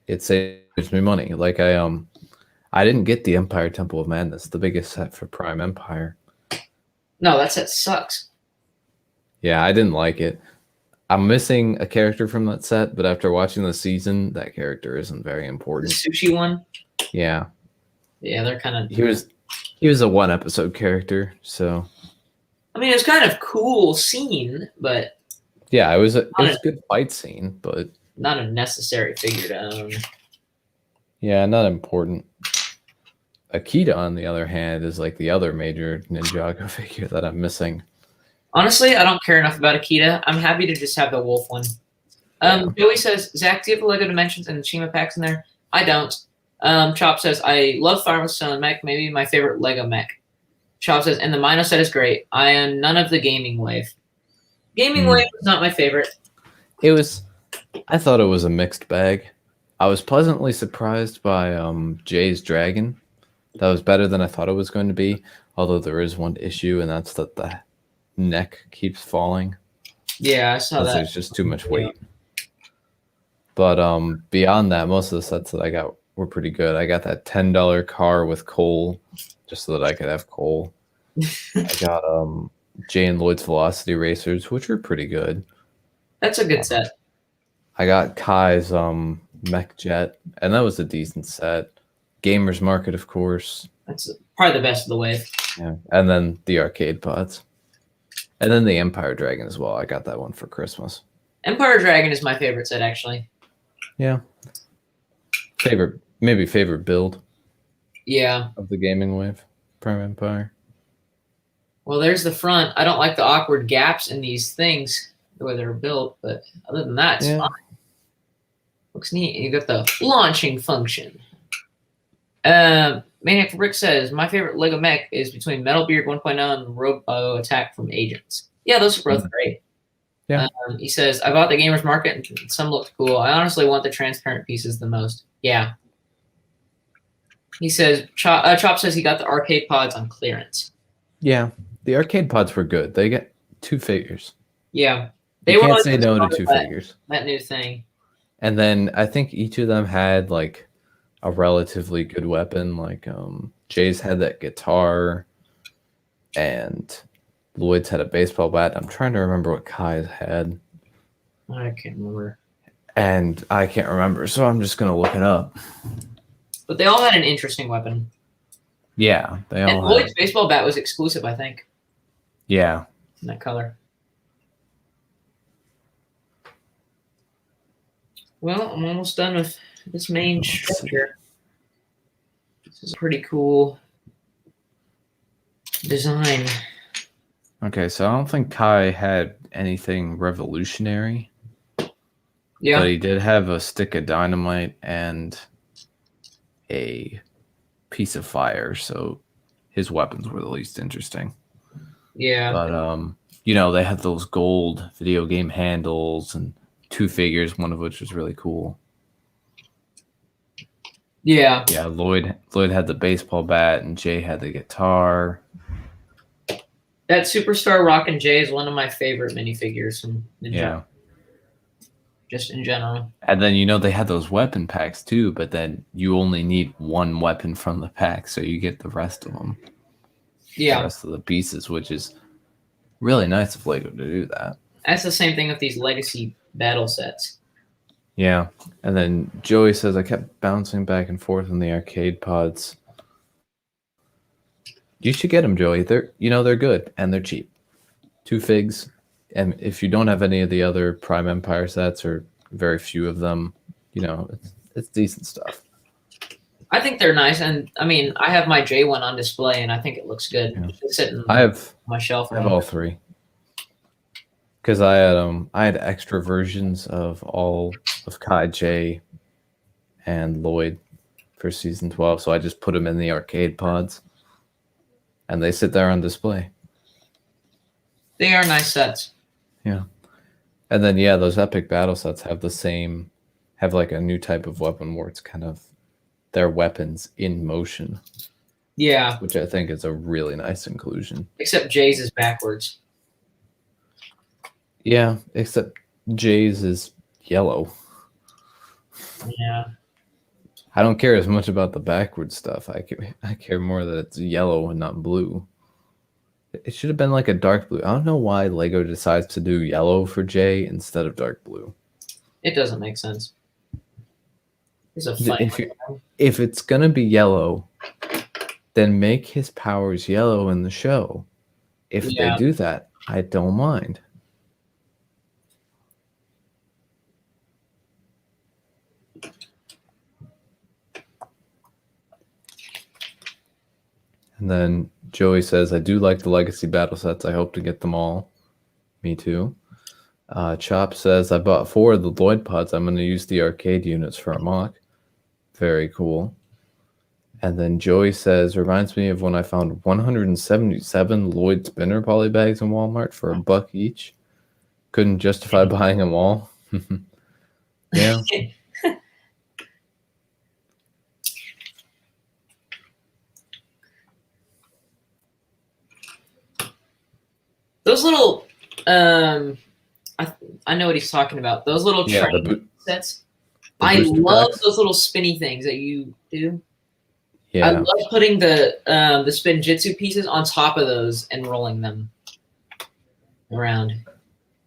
it saves me money. Like I didn't get the Empire Temple of Madness, the biggest set for Prime Empire. No, that set sucks. Yeah, I didn't like it. I'm missing a character from that set, but after watching the season, that character isn't very important. The sushi one? Yeah. Yeah, they're kind of... He was a 1-episode character, so... I mean, it was kind of cool scene, but... Yeah, it was a good fight scene, but... Not a necessary figure to own. Yeah, not important. Akita, on the other hand, is like the other major Ninjago figure that I'm missing. Honestly, I don't care enough about Akita. I'm happy to just have the wolf one. Joey says, Zach, do you have the Lego Dimensions and the Chima packs in there? I don't. Chop says, I love Fire with Stone mech, maybe my favorite Lego mech. Chop says, and the Mino set is great. I own none of the Gaming Wave. Gaming Wave was not my favorite. I thought it was a mixed bag. I was pleasantly surprised by Jay's Dragon. That was better than I thought it was going to be, although there is one issue, and that's that the neck keeps falling. Yeah, I saw that. There's just too much weight. But beyond that, most of the sets that I got were pretty good. I got that $10 car with Cole, just so that I could have Cole. I got Jay and Lloyd's Velocity Racers, which were pretty good. That's a good set. I got Kai's Mech Jet, and that was a decent set. Gamers Market, of course. That's probably the best of the wave. Yeah, and then the arcade pods. And then the Empire Dragon as well. I got that one for Christmas. Empire Dragon is my favorite set, actually. Yeah. Favorite build. Yeah. Of the Gaming Wave. Prime Empire. Well, there's the front. I don't like the awkward gaps in these things, the way they're built, but other than that, it's fine. Looks neat. You got the launching function. Maniac Rick says, my favorite Lego mech is between Metal Beard 1.0 and Robo Attack from Agents. Yeah, those are both great. Yeah. He says, I bought the Gamers Market and some looked cool. I honestly want the transparent pieces the most. Yeah. He says, Chop says he got the arcade pods on clearance. Yeah. The arcade pods were good. They get 2 figures. Yeah. You can't say no to 2 figures. That new thing. And then I think each of them had like a relatively good weapon. Like Jay's had that guitar, and Lloyd's had a baseball bat. I'm trying to remember what Kai's had. I can't remember. And I can't remember, so I'm just going to look it up. But they all had an interesting weapon. Yeah, they all had. And Lloyd's baseball bat was exclusive, I think. Yeah. In that color. Well, I'm almost done with this main structure. This is a pretty cool design. Okay, so I don't think Kai had anything revolutionary. Yeah. But he did have a stick of dynamite and a piece of fire, so his weapons were the least interesting. Yeah. But you know, they had those gold video game handles and 2 figures, one of which was really cool. Yeah. Yeah, Lloyd had the baseball bat and Jay had the guitar. That Superstar Rockin' Jay is one of my favorite minifigures from Ninja. Just in general. And then, you know, they had those weapon packs too, but then you only need one weapon from the pack, so you get the rest of them. Yeah. The rest of the pieces, which is really nice of Lego to do that. That's the same thing with these legacy battle sets. Yeah. And then Joey says, I kept bouncing back and forth in the arcade pods. You should get them, Joey. They're good and they're cheap. 2 figs. And if you don't have any of the other Prime Empire sets or very few of them, you know, it's decent stuff. I think they're nice, and I mean, I have my J1 on display, and I think it looks good. Yeah. It's sitting I have on my shelf. I have all 3 because I had extra versions of all of Kai, Jay, and Lloyd for season 12, so I just put them in the arcade pods, and they sit there on display. They are nice sets. Yeah. And then, yeah, those epic battle sets have like a new type of weapon where it's kind of their weapons in motion. Yeah. Which I think is a really nice inclusion. Except Jay's is backwards. Yeah, except Jay's is yellow. Yeah. I don't care as much about the backward stuff. I care more that it's yellow and not blue. It should have been like a dark blue. I don't know why Lego decides to do yellow for Jay instead of dark blue. It doesn't make sense. It's a funny if it's going to be yellow, then make his powers yellow in the show. If they do that, I don't mind. And then Joey says, I do like the legacy battle sets. I hope to get them all. Me too. Chop says, I bought 4 of the Lloyd pods. I'm going to use the arcade units for a mock. Very cool. And then Joey says, reminds me of when I found 177 Lloyd spinner poly bags in Walmart for $1 each. Couldn't justify buying them all. Yeah. Those little, I know what he's talking about. Those little train sets. I love those little spinny things that you do. Yeah. I love putting the spin jitsu pieces on top of those and rolling them around.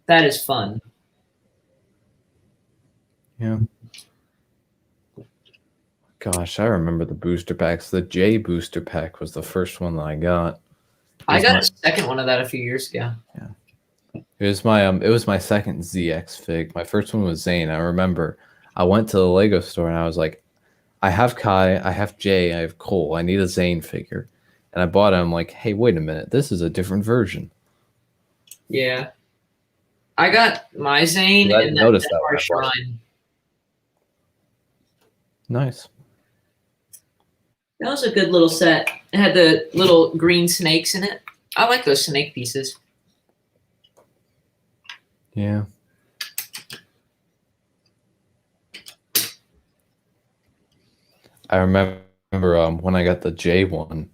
That is fun. Yeah. Gosh, I remember the booster packs. The J booster pack was the first one that I got. I got a second one of that a few years ago. Yeah. It was my second ZX fig. My first one was Zane. I remember I went to the Lego store and I was like, I have Kai, I have Jay, I have Cole. I need a Zane figure. And I bought it. I'm like, hey, wait a minute. This is a different version. Yeah. I got my Zane and that Shrine. Nice. That was a good little set. It had the little green snakes in it. I like those snake pieces. Yeah. I remember when I got the J one,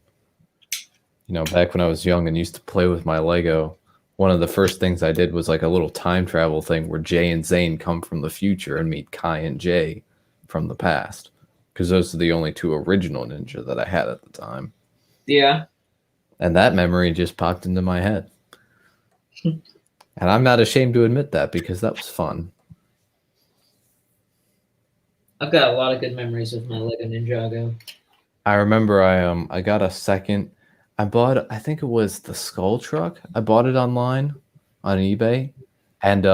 you know, back when I was young and used to play with my Lego, one of the first things I did was like a little time travel thing where Jay and Zane come from the future and meet Kai and Jay from the past. Because those are the only 2 original Ninja that I had at the time. Yeah. And that memory just popped into my head. And I'm not ashamed to admit that because that was fun. I've got a lot of good memories of my Lego Ninjago. I remember I got a second. I think it was the Skull Truck. I bought it online on eBay. And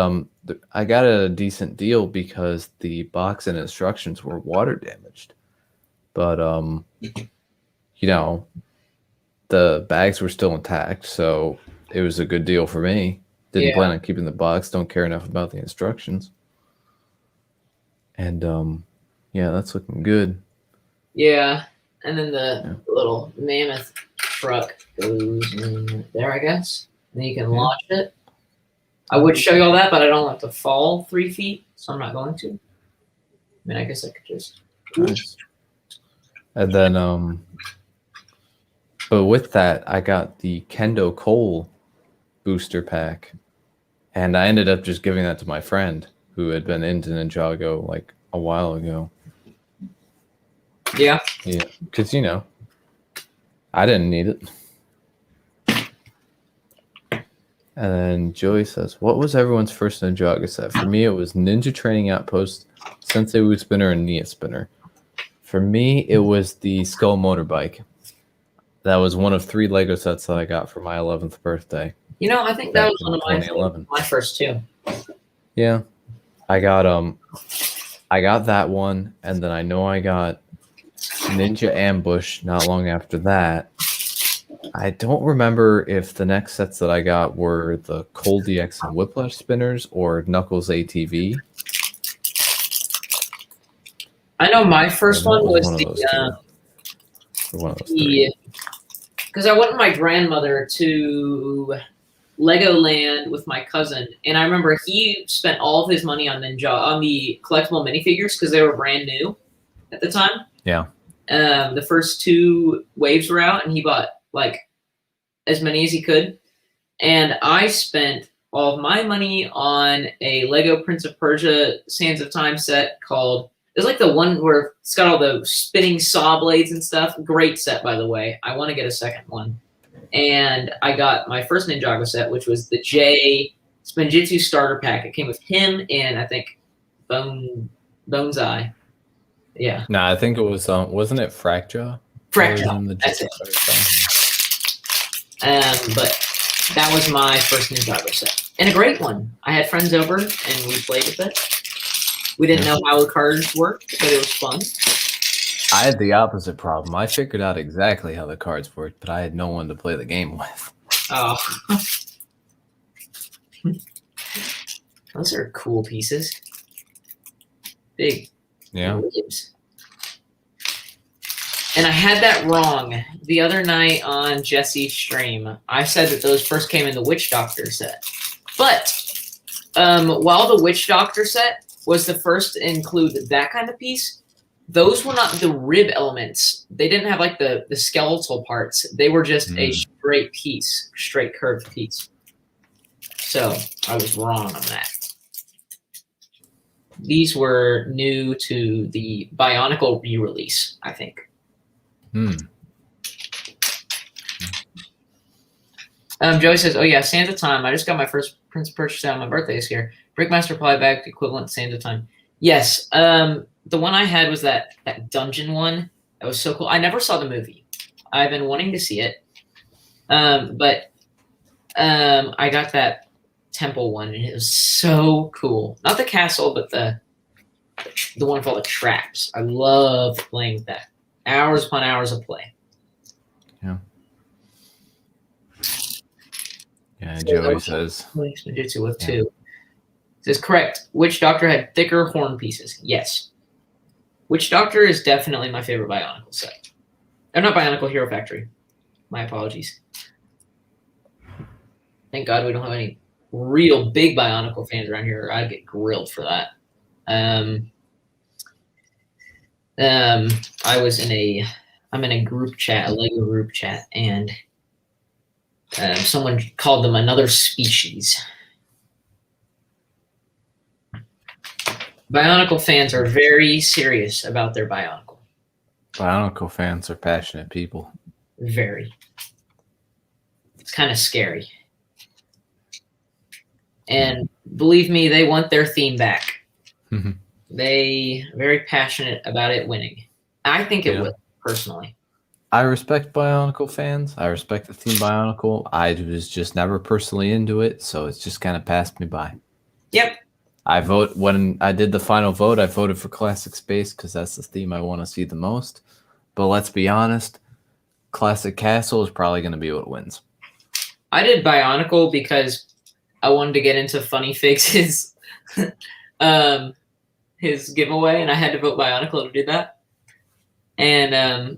I got a decent deal because the box and instructions were water damaged. But, you know, the bags were still intact, so it was a good deal for me. Didn't plan on keeping the box, don't care enough about the instructions. And, yeah, that's looking good. Yeah. And then the little mammoth truck goes in there, I guess. And then you can launch it. I would show you all that, but I don't want to fall 3 feet, so I'm not going to. I mean, I guess I could just. Nice. And then, but with that, I got the Kendo Cole booster pack, and I ended up just giving that to my friend who had been into Ninjago like a while ago. Yeah. Yeah, because I didn't need it. And then Joey says, "What was everyone's first Ninjago set? For me, it was Ninja Training Outpost, Sensei Wu Spinner, and Nia Spinner. For me, it was the Skull Motorbike. That was one of 3 Lego sets that I got for my 11th birthday. I think that was one of my first too. Yeah, I got that one, and then I know I got Ninja Ambush not long after that. I don't remember if the next sets that I got were the Cole DX and Whiplash spinners or Knuckles ATV. I know my first one was one of those 3. Because I went with my grandmother to Legoland with my cousin, and I remember he spent all of his money on the collectible minifigures because they were brand new at the time. Yeah. The first 2 waves were out, and he bought like as many as he could. And I spent all of my money on a Lego Prince of Persia Sands of Time set called. It's like the one where it's got all the spinning saw blades and stuff. Great set, by the way. I want to get a second one. And I got my first Ninjago set, which was the J Spinjitzu starter pack. It came with him and I think Bone's Eye. Yeah. No, I think it was wasn't it Fracture? Fracture. That's it. But that was my first Ninjago set. And a great one. I had friends over and we played with it. We didn't know how the cards worked, but it was fun. I had the opposite problem. I figured out exactly how the cards worked, but I had no one to play the game with. Oh. Those are cool pieces. Big. Yeah. Waves. And I had that wrong the other night on Jesse's stream. I said that those first came in the Witch Doctor set. But while the Witch Doctor set was the first to include that kind of piece, those were not the rib elements. They didn't have like the skeletal parts. They were just a straight piece, straight curved piece. So I was wrong on that. These were new to the Bionicle re-release, I think. Joey says, "Oh yeah, Sands of Time. I just got my first Prince purchase out on my birthday this year. Brickmaster probably back equivalent to Sands of Time. Yes. The one I had was that dungeon one. That was so cool. I never saw the movie. I've been wanting to see it. But I got that temple one, and it was so cool. Not the castle, but the one with all the traps. I love playing with that. Hours upon hours of play. Yeah. Yeah, Joey says. Spinjitzu with 2. Says correct. Witch Doctor had thicker horn pieces. Yes. Witch Doctor is definitely my favorite Bionicle set. Or not Bionicle, Hero Factory. My apologies. Thank God we don't have any real big Bionicle fans around here. I'd get grilled for that. I'm in a group chat, a Lego group chat, and someone called them another species. Bionicle fans are very serious about their Bionicle. Bionicle fans are passionate people. Very. It's kind of scary. And believe me, they want their theme back. They are very passionate about it winning. I think it will, personally. I respect Bionicle fans. I respect the Team Bionicle. I was just never personally into it, so it's just kind of passed me by. Yep. When I did the final vote, I voted for Classic Space because that's the theme I want to see the most. But let's be honest, Classic Castle is probably going to be what wins. I did Bionicle because I wanted to get into Funny Fix's his giveaway, and I had to vote Bionicle to do that. And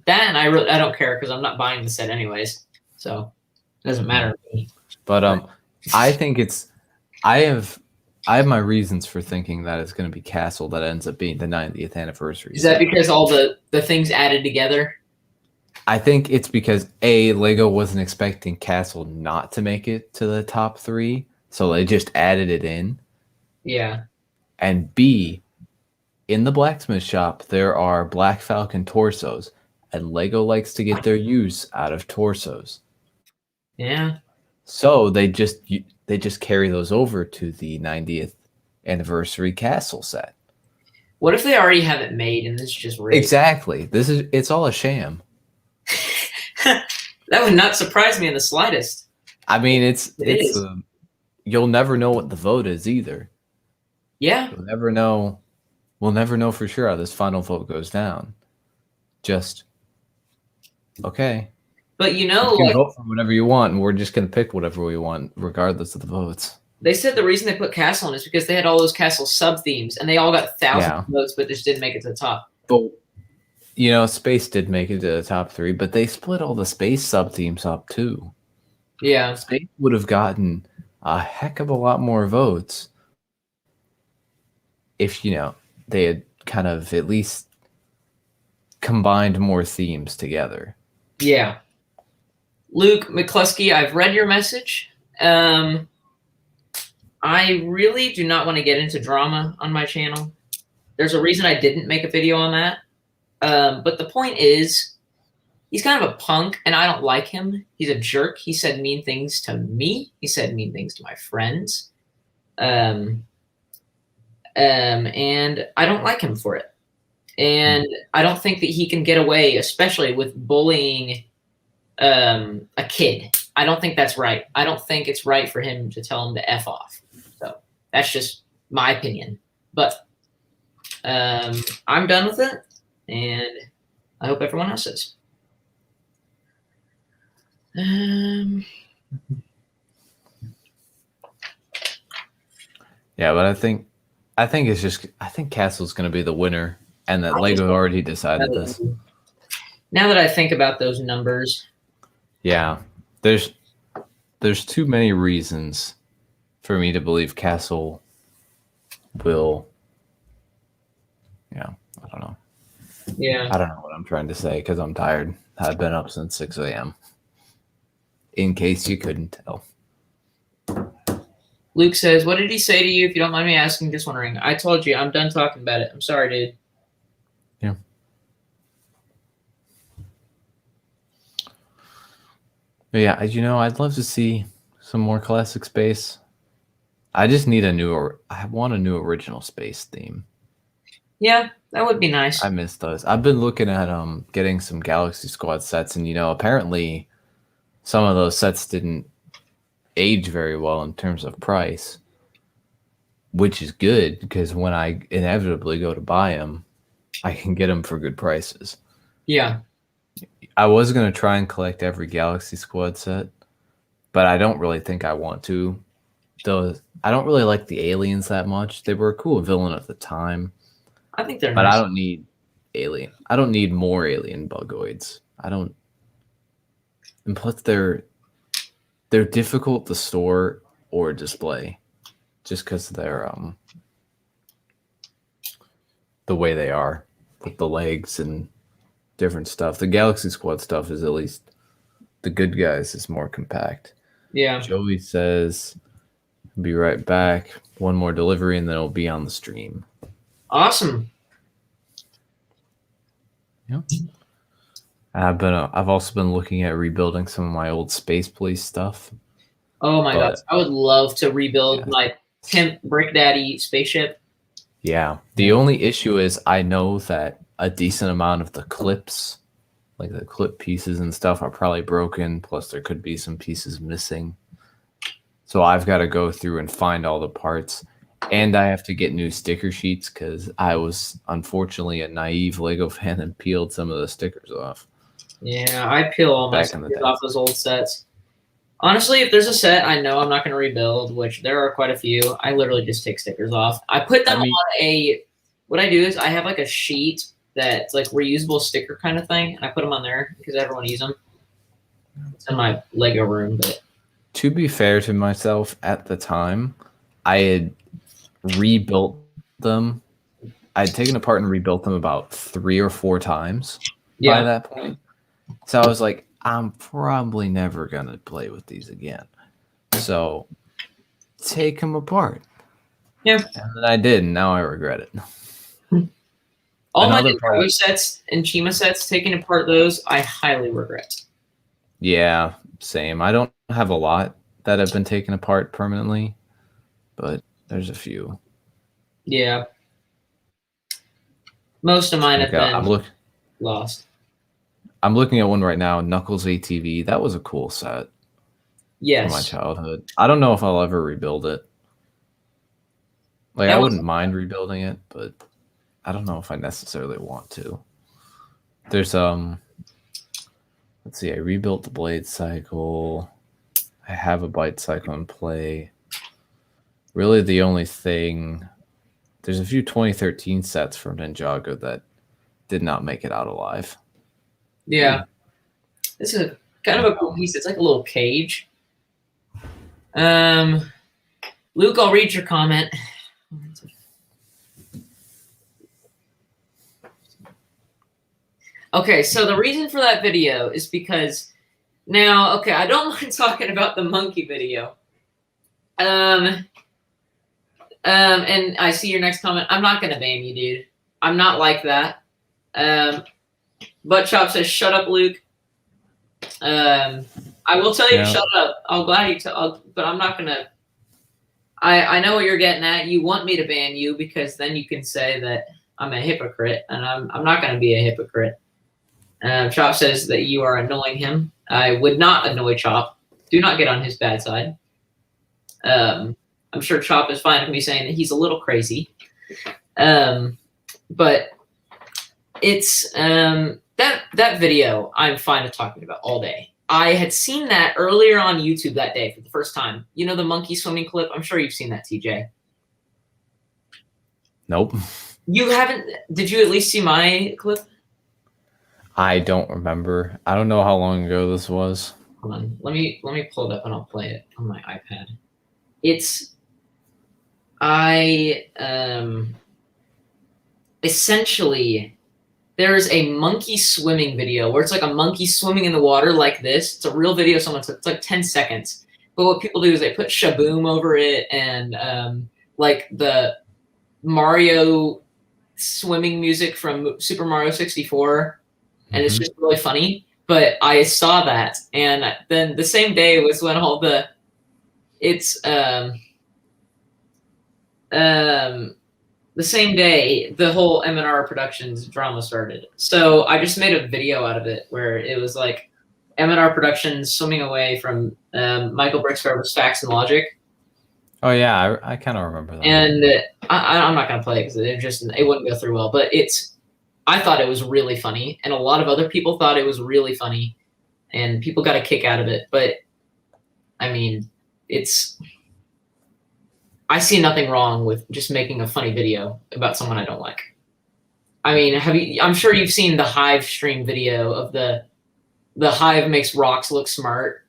that, and I don't care because I'm not buying the set anyways, so it doesn't matter to me. But I think I have my reasons for thinking that it's going to be Castle that ends up being the 90th anniversary. Is that because all the things added together? I think it's because Lego wasn't expecting Castle not to make it to the top 3, so they just added it in. Yeah. And B, in the blacksmith shop, there are Black Falcon torsos, and Lego likes to get their use out of torsos. Yeah. So they just carry those over to the 90th anniversary Castle set. What if they already have it made and this is just rigged? Exactly. It's all a sham. That would not surprise me in the slightest. I mean, you'll never know what the vote is either. Yeah. You'll never know. We'll never know for sure how this final vote goes down. Just okay. But you can vote for whatever you want, and we're just going to pick whatever we want, regardless of the votes. They said the reason they put Castle in is because they had all those Castle sub themes, and they all got thousands of votes, but just didn't make it to the top. But Space did make it to the top 3, but they split all the Space sub themes up too. Yeah, Space would have gotten a heck of a lot more votes if they had kind of at least combined more themes together. Yeah. Luke McCluskey, I've read your message. I really do not want to get into drama on my channel. There's a reason I didn't make a video on that. But the point is, he's kind of a punk, and I don't like him. He's a jerk. He said mean things to me. He said mean things to my friends. And I don't like him for it. And I don't think that he can get away, especially with bullying a kid. I don't think that's right. I don't think it's right for him to tell him to F off. So that's just my opinion. But I'm done with it, and I hope everyone else is. Yeah, but I think Castle's going to be the winner, and that Lego already decided this. Now that I think about those numbers, yeah, there's too many reasons for me to believe Castle will. Yeah, I don't know. Yeah, I don't know what I'm trying to say because I'm tired. I've been up since 6 a.m. In case you couldn't tell. Luke says, what did he say to you? If you don't mind me asking, just wondering. I told you, I'm done talking about it. I'm sorry, dude. Yeah. But yeah, I'd love to see some more classic space. I just need I want a new original space theme. Yeah, that would be nice. I miss those. I've been looking at getting some Galaxy Squad sets, and apparently some of those sets didn't age very well in terms of price, which is good because when I inevitably go to buy them, I can get them for good prices. Yeah. I was going to try and collect every Galaxy Squad set, but I don't really think I want to. I don't really like the aliens that much. They were a cool villain at the time. I think they're but nice. I don't need alien. I don't need more alien bugoids. I don't. And plus, they're difficult to store or display, just because they're the way they are with the legs and different stuff. The Galaxy Squad stuff is at least the good guys is more compact. Yeah. Joey says, "Be right back. One more delivery, and then it'll be on the stream." Awesome. Yeah. I've also been looking at rebuilding some of my old Space Police stuff. Oh my god, I would love to rebuild my Pimp Brick Daddy spaceship. Yeah. The only issue is I know that a decent amount of the clips, like the clip pieces and stuff, are probably broken. Plus, there could be some pieces missing. So I've got to go through and find all the parts. And I have to get new sticker sheets because I was unfortunately a naive Lego fan and peeled some of the stickers off. Yeah, I peel all my stickers off those old sets. Honestly, if there's a set I know I'm not going to rebuild, which there are quite a few, I literally just take stickers off. I put them on what I do is I have like a sheet that's like reusable sticker kind of thing, and I put them on there because everyone uses them. It's in my Lego room, but to be fair to myself, at the time, I had rebuilt them. I'd taken apart and rebuilt them about 3 or 4 times by that point. So I was like, I'm probably never going to play with these again. So take them apart. Yeah. And then I did, and now I regret it. All my Nintendo sets and Chima sets, taking apart those, I highly regret. Yeah, same. I don't have a lot that have been taken apart permanently, but there's a few. Yeah. Most of mine have been lost. I'm looking at one right now, Knuckles ATV. That was a cool set. Yes. From my childhood. I don't know if I'll ever rebuild it. Like, I wouldn't mind rebuilding it, but I don't know if I necessarily want to. There's let's see, I rebuilt the Blade Cycle. I have a Bite Cycle in play. Really the only thing, there's a few 2013 sets from Ninjago that did not make it out alive. Yeah. This is kind of a cool piece. It's like a little cage. Luke, I'll read your comment. Okay, so the reason for that video is because now, okay, I don't mind talking about the monkey video. And I see your next comment. I'm not gonna ban you, dude. I'm not like that. Butt Chop says, "Shut up, Luke." I will tell you to shut up. I'll gladly tell, but I'm not gonna. I know what you're getting at. You want me to ban you because then you can say that I'm a hypocrite, and I'm not gonna be a hypocrite. Chop says that you are annoying him. I would not annoy Chop. Do not get on his bad side. I'm sure Chop is fine with me saying that he's a little crazy. But it's that video I'm fine with talking about all day. I had seen that earlier on YouTube that day for the first time. You know the monkey swimming clip? I'm sure you've seen that, TJ. Nope. You haven't? Did you at least see my clip? I don't remember. I don't know how long ago this was. Hold on. Let me pull it up and I'll play it on my iPad. It's essentially there's a monkey swimming video where it's like a monkey swimming in the water like this. It's a real video someone took. It's like 10 seconds. But what people do is they put Shaboom over it and like the Mario swimming music from Super Mario 64. And it's just really funny. But I saw that, and then the same day was when all the same day the whole M&R Productions drama started. So I just made a video out of it where it was like M&R Productions swimming away from Michael Brickscarver's Facts and Logic. Oh yeah, I kind of remember that. And I'm not gonna play it because it wouldn't go through well. But I thought it was really funny, and a lot of other people thought it was really funny, and people got a kick out of it. But I mean, I see nothing wrong with just making a funny video about someone I don't like. I mean, I'm sure you've seen the Hive stream video of the Hive makes rocks look smart.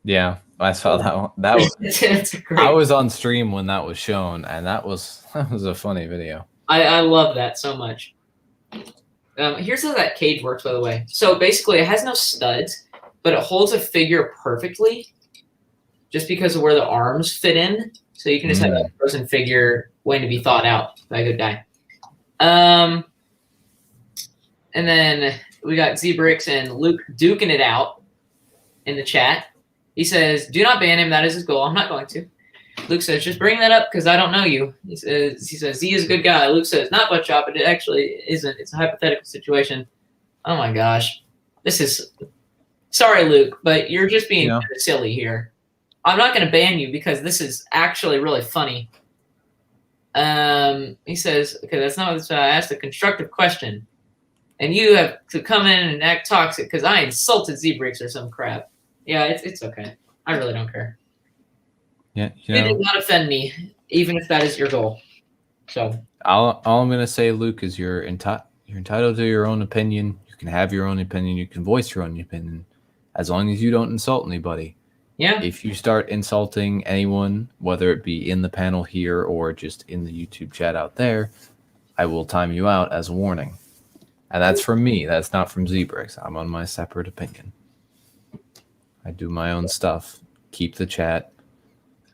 Yeah, I saw that one. That was it's great. I was on stream when that was shown, and that was a funny video. I love that so much. Here's how that cage works, by the way. So basically, it has no studs, but it holds a figure perfectly just because of where the arms fit in. So you can just have a frozen figure waiting to be thawed out by a good guy. And then we got Zbricks and Luke duking it out in the chat. He says, "Do not ban him. That is his goal." I'm not going to. Luke says, "Just bring that up because I don't know you." He says, "Z is a good guy." Luke says, "Not Butt Chop, but it actually isn't. It's a hypothetical situation." Oh my gosh. Sorry, Luke, but you're just being silly here. I'm not going to ban you because this is actually really funny. He says, "Okay, that's not what I asked a constructive question. And you have to come in and act toxic because I insulted Zbricks or some crap." Yeah, it's okay. I really don't care. Yeah, you did not offend me, even if that is your goal. So all I'm gonna say, Luke, is you're You're entitled to your own opinion. You can have your own opinion. You can voice your own opinion, as long as you don't insult anybody. Yeah. If you start insulting anyone, whether it be in the panel here or just in the YouTube chat out there, I will time you out as a warning. And that's from me. That's not from Zbricks. I'm on my separate opinion. I do my own stuff. Keep the chat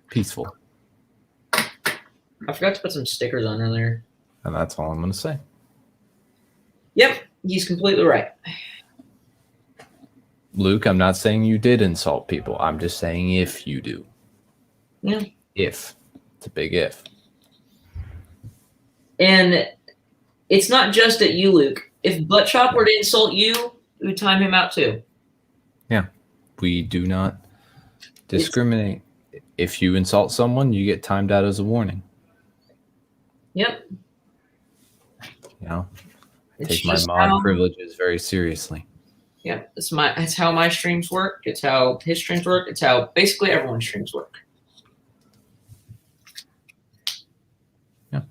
peaceful. I forgot to put some stickers on earlier. And that's all I'm going to say. Yep, he's completely right. Luke, I'm not saying you did insult people. I'm just saying if you do. Yeah. If. It's a big if. And it's not just at you, Luke. If Buttchop were to insult you, we would time him out too. Yeah. We do not discriminate. If you insult someone, you get timed out as a warning. Yep. You know, I take my mod privileges very seriously. Yeah, it's how my streams work. It's how his streams work. It's how basically everyone's streams work. Yeah.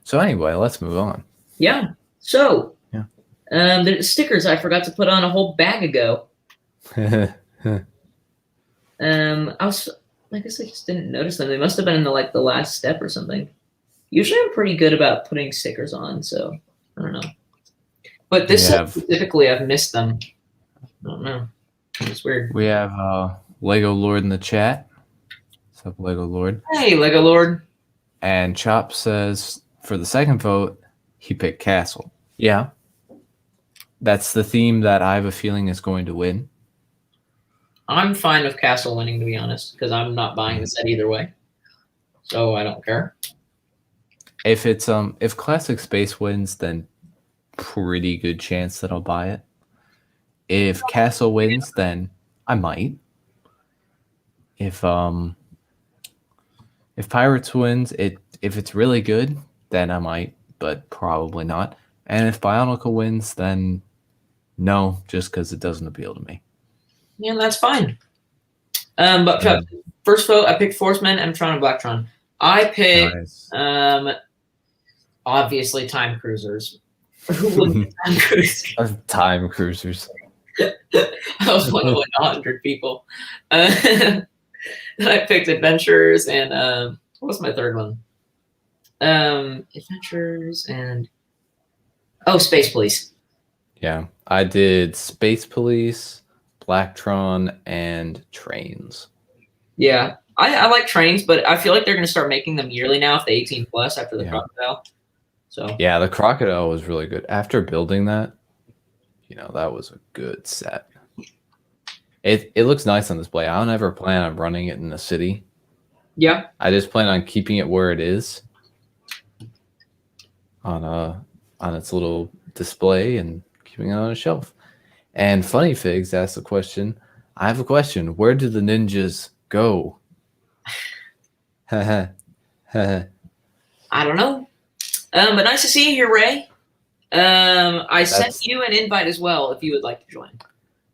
So anyway, let's move on. Yeah. So yeah. The stickers I forgot to put on a whole bag ago. I guess I just didn't notice them. They must have been in the last step or something. Usually I'm pretty good about putting stickers on, so I don't know. But this specifically, I've missed them. I don't know. It's weird. We have Lego Lord in the chat. What's up, Lego Lord? Hey, Lego Lord. And Chop says for the second vote, he picked Castle. Yeah. That's the theme that I have a feeling is going to win. I'm fine with Castle winning, to be honest, because I'm not buying the set either way. So I don't care. If it's if Classic Space wins, then pretty good chance that I'll buy it. If Castle wins, then I might. If Pirates wins, if it's really good, then I might, but probably not. And if Bionicle wins, then no, just because it doesn't appeal to me. Yeah, that's fine. But first vote, I picked Forceman, Mtron, and Blacktron. I picked obviously Time Cruisers. Who wouldn't Time Cruisers? Time Cruisers. I was one of 100 people. Then I picked Adventures and what was my third one? Adventures and Space Police. Yeah, I did Space Police, Blacktron, and Trains. Yeah, I like Trains, but I feel like they're going to start making them yearly now if the 18 plus after the Crocodile. So yeah, the Crocodile was really good. After building that, that was a good set. It looks nice on display. I don't ever plan on running it in the city. Yeah. I just plan on keeping it where it is on its little display and keeping it on a shelf. And Funny Figs asked the question. I have a question. Where did the ninjas go? I don't know. But nice to see you here, Ray. I sent you an invite as well if you would like to join.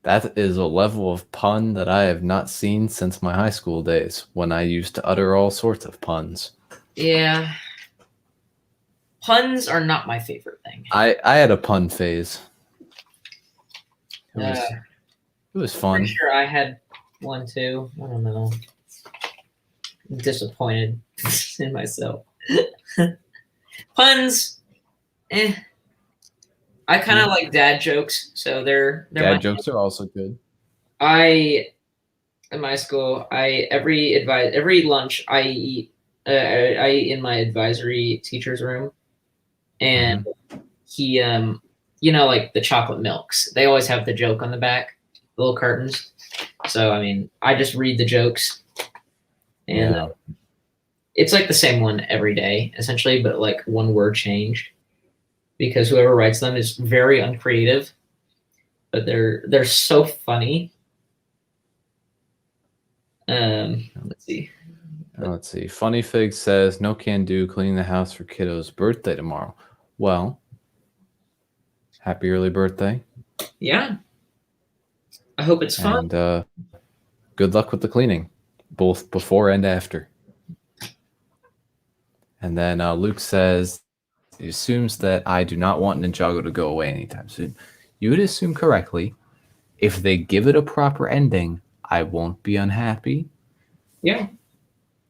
That is a level of pun that I have not seen since my high school days when I used to utter all sorts of puns. Yeah. Puns are not my favorite thing. I had a pun phase. It was fun. I'm sure I had one too. I don't know. I'm disappointed in myself. Puns, I kind of like dad jokes, so they're dad jokes are also good. In my school, every lunch I eat in my advisory teacher's room, and he like the chocolate milks. They always have the joke on the back, the little curtains. So I mean, I just read the jokes, and it's like the same one every day, essentially, but like one word changed, because whoever writes them is very uncreative, but they're so funny. Let's see. Funny Fig says, no can do, cleaning the house for kiddo's birthday tomorrow. Well, happy early birthday. Yeah. I hope it's fun. And good luck with the cleaning, both before and after. And then Luke says, assumes that I do not want Ninjago to go away anytime soon. You would assume correctly. If they give it a proper ending, I won't be unhappy. Yeah.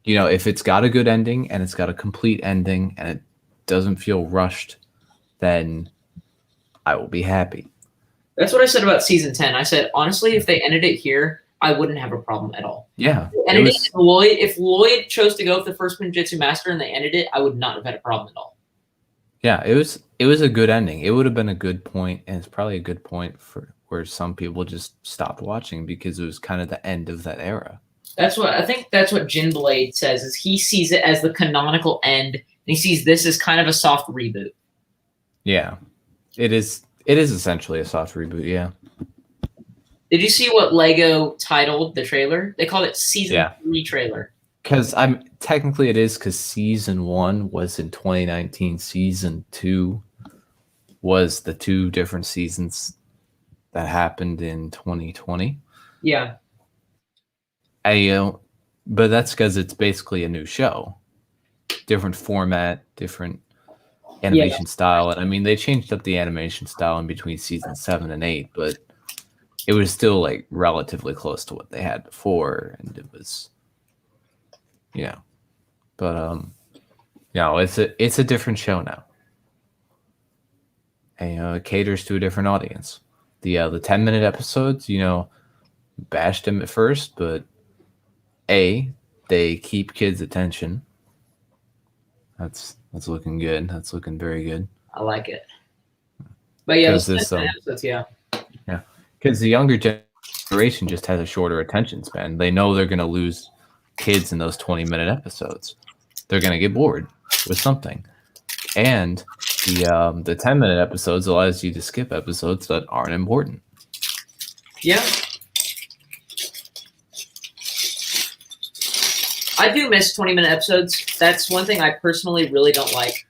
You know, if it's got a good ending and it's got a complete ending and it doesn't feel rushed, then I will be happy. That's what I said about season 10. I said, honestly, if they ended it here, I wouldn't have a problem at all. Yeah. If Lloyd chose to go with the first Ninjutsu Master and they ended it, I would not have had a problem at all. Yeah, it was a good ending. It would have been a good point, and it's probably a good point for where some people just stopped watching because it was kind of the end of that era. I think that's what Jinblade says, is he sees it as the canonical end, and he sees this as kind of a soft reboot. Yeah. It is essentially a soft reboot, yeah. Did you see what Lego titled the trailer? They called it Season 3 trailer. Because technically it is, because Season 1 was in 2019. Season 2 was the 2 different seasons that happened in 2020. Yeah. But that's because it's basically a new show. Different format, different animation style. And I mean, they changed up the animation style in between season 7 and 8, but it was still like relatively close to what they had before. And it was, but it's a different show now. And it caters to a different audience. The 10-minute episodes, bashed them at first, but they keep kids' attention. That's looking good. That's looking very good. I like it. But yeah, episodes, yeah. Because the younger generation just has a shorter attention span. They know they're going to lose kids in those 20-minute episodes. They're going to get bored with something. And the 10-minute episodes allows you to skip episodes that aren't important. Yeah. I do miss 20-minute episodes. That's one thing I personally really don't like.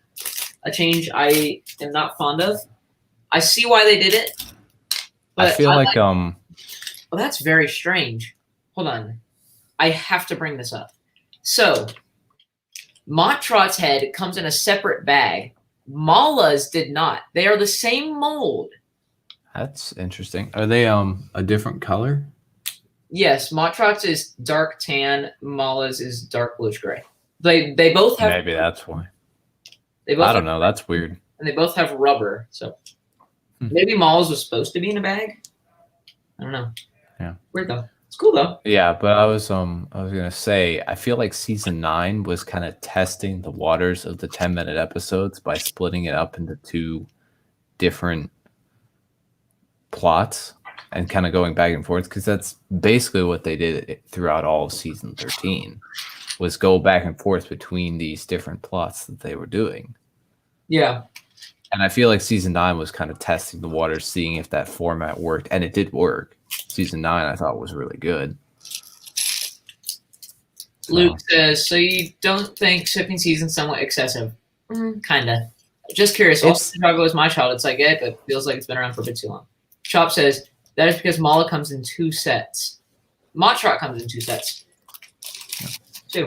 A change I am not fond of. I see why they did it. But I feel like well, that's very strange. Hold on. I have to bring this up. So, Mott Trot's head comes in a separate bag. Mala's did not. They are the same mold. That's interesting. Are they a different color? Yes, Mott Trot's is dark tan. Mala's is dark bluish gray. They both have. Maybe that's why. I don't know. That's weird. And they both have rubber. So maybe Mala's was supposed to be in a bag. I don't know. Yeah. Weird though. It's cool though. Yeah, but I was gonna say, I feel like season 9 was kind of testing the waters of the 10-minute episodes by splitting it up into 2 different plots and kind of going back and forth, because that's basically what they did throughout all of season 13, was go back and forth between these different plots that they were doing. Yeah. And I feel like season 9 was kind of testing the waters, seeing if that format worked, and it did work. Season 9 I thought was really good. Luke says, so you don't think shipping season's somewhat excessive? Kinda. Just curious. Also, Chicago was my child. It's like, but feels like it's been around for a bit too long. Shop says, that is because Mala comes in 2 sets. Mott Trot comes in 2 sets. 2.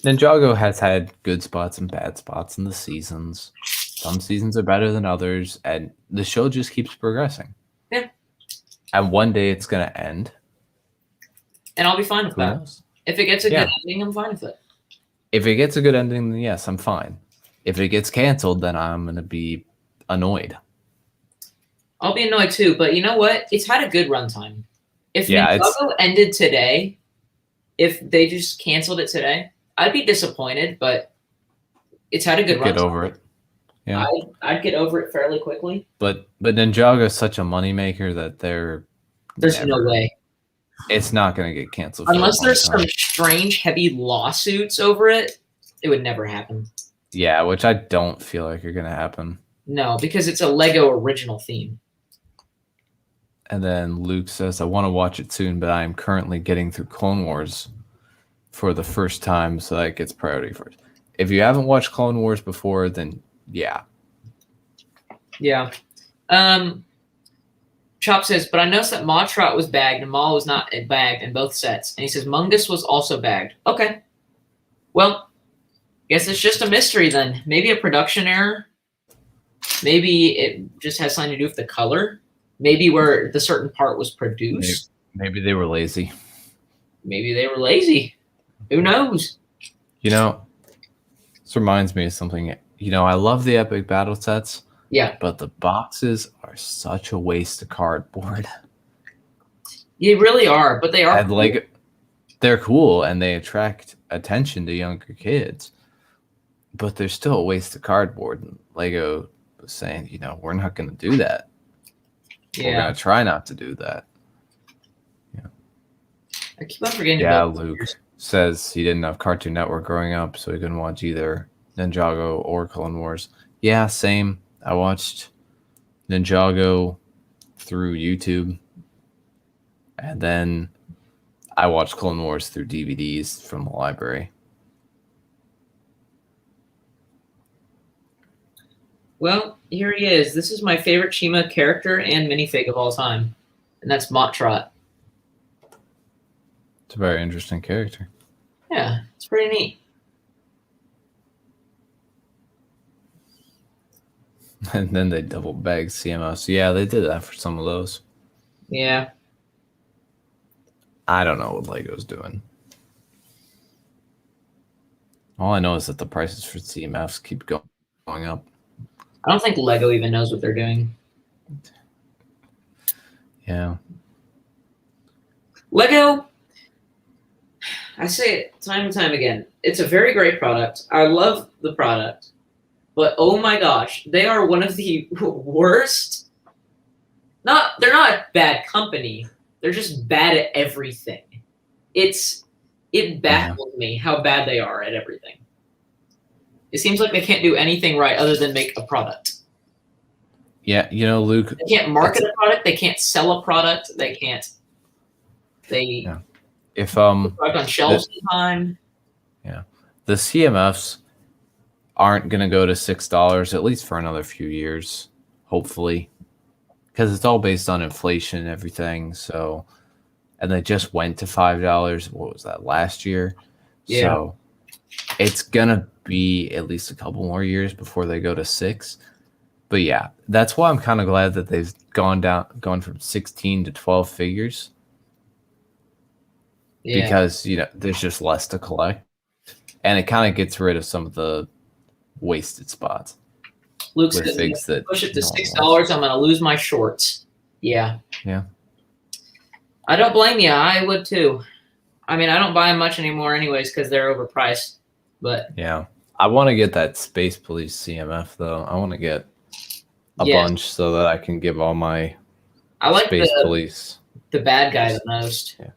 Ninjago has had good spots and bad spots in the seasons. Some seasons are better than others, and the show just keeps progressing. Yeah. And one day it's going to end. And I'll be fine with that. Knows? If it gets a good ending, I'm fine with it. If it gets a good ending, then yes, I'm fine. If it gets canceled, then I'm going to be annoyed. I'll be annoyed too, but you know what? It's had a good runtime. If Ninjago ended today, if they just canceled it today, I'd be disappointed, but it's had a good runtime. Get over it. Yeah, I'd get over it fairly quickly. But Ninjago is such a moneymaker that there's no way. It's not going to get canceled. Unless there's some strange, heavy lawsuits over it, it would never happen. Yeah, which I don't feel like are going to happen. No, because it's a Lego original theme. And then Luke says, I want to watch it soon, but I am currently getting through Clone Wars for the first time, so that gets priority first. If you haven't watched Clone Wars before, then yeah. Yeah. Chop says, but I noticed that Mott Trot was bagged and Maul was not bagged in both sets. And he says, Mungus was also bagged. Okay. Well, Guess it's just a mystery then. Maybe a production error. Maybe it just has something to do with the color. Maybe where the certain part was produced. Maybe they were lazy. Maybe they were lazy. Who knows? You know, this reminds me of something. You know, I love the epic battle sets. Yeah. But the boxes are such a waste of cardboard. They really are, but they are And like, they're cool and they attract attention to younger kids. But they're still a waste of cardboard. And Lego was saying, you know, we're not going to do that. Yeah. We're going to try not to do that. Yeah. I keep on forgetting. Yeah, Luke says he didn't have Cartoon Network growing up, so he couldn't watch either Ninjago or Clone Wars. Yeah, same. I watched Ninjago through YouTube, and then I watched Clone Wars through DVDs from the library. Well, here he is. This is my favorite Chima character and minifig of all time, and that's Mott Trot. It's a very interesting character. Yeah, it's pretty neat. And then they double bagged CMOs. Yeah, they did that for some of those. Yeah. I don't know what Lego's doing. All I know is that the prices for CMFs keep going up. I don't think Lego even knows what they're doing. Yeah. Lego, I say it time and time again, it's a very great product. I love the product. But oh my gosh, they are one of the worst. They're not a bad company. They're just bad at everything. It baffles me how bad they are at everything. It seems like they can't do anything right other than make a product. Yeah, you know, Luke. They can't market a product. They can't sell a product. They can't. Yeah. If product on shelves in time. Yeah, the CMFs aren't going to go to $6 at least for another few years, hopefully, because it's all based on inflation and everything. So, and they just went to $5. What was that, last year? Yeah. So it's gonna be at least a couple more years before they go to $6. But yeah, that's why I'm kind of glad that they've gone from 16 to 12 figures. Yeah. Because, you know, there's just less to collect, and it kind of gets rid of some of the wasted spots. Luke says, push it to $6. I'm going to lose my shorts. Yeah. Yeah. I don't blame you. I would too. I mean, I don't buy them much anymore anyways because they're overpriced. But yeah, I want to get that Space Police CMF though. I want to get a bunch so that I can give all my Space Police. The bad guy the most. Yeah.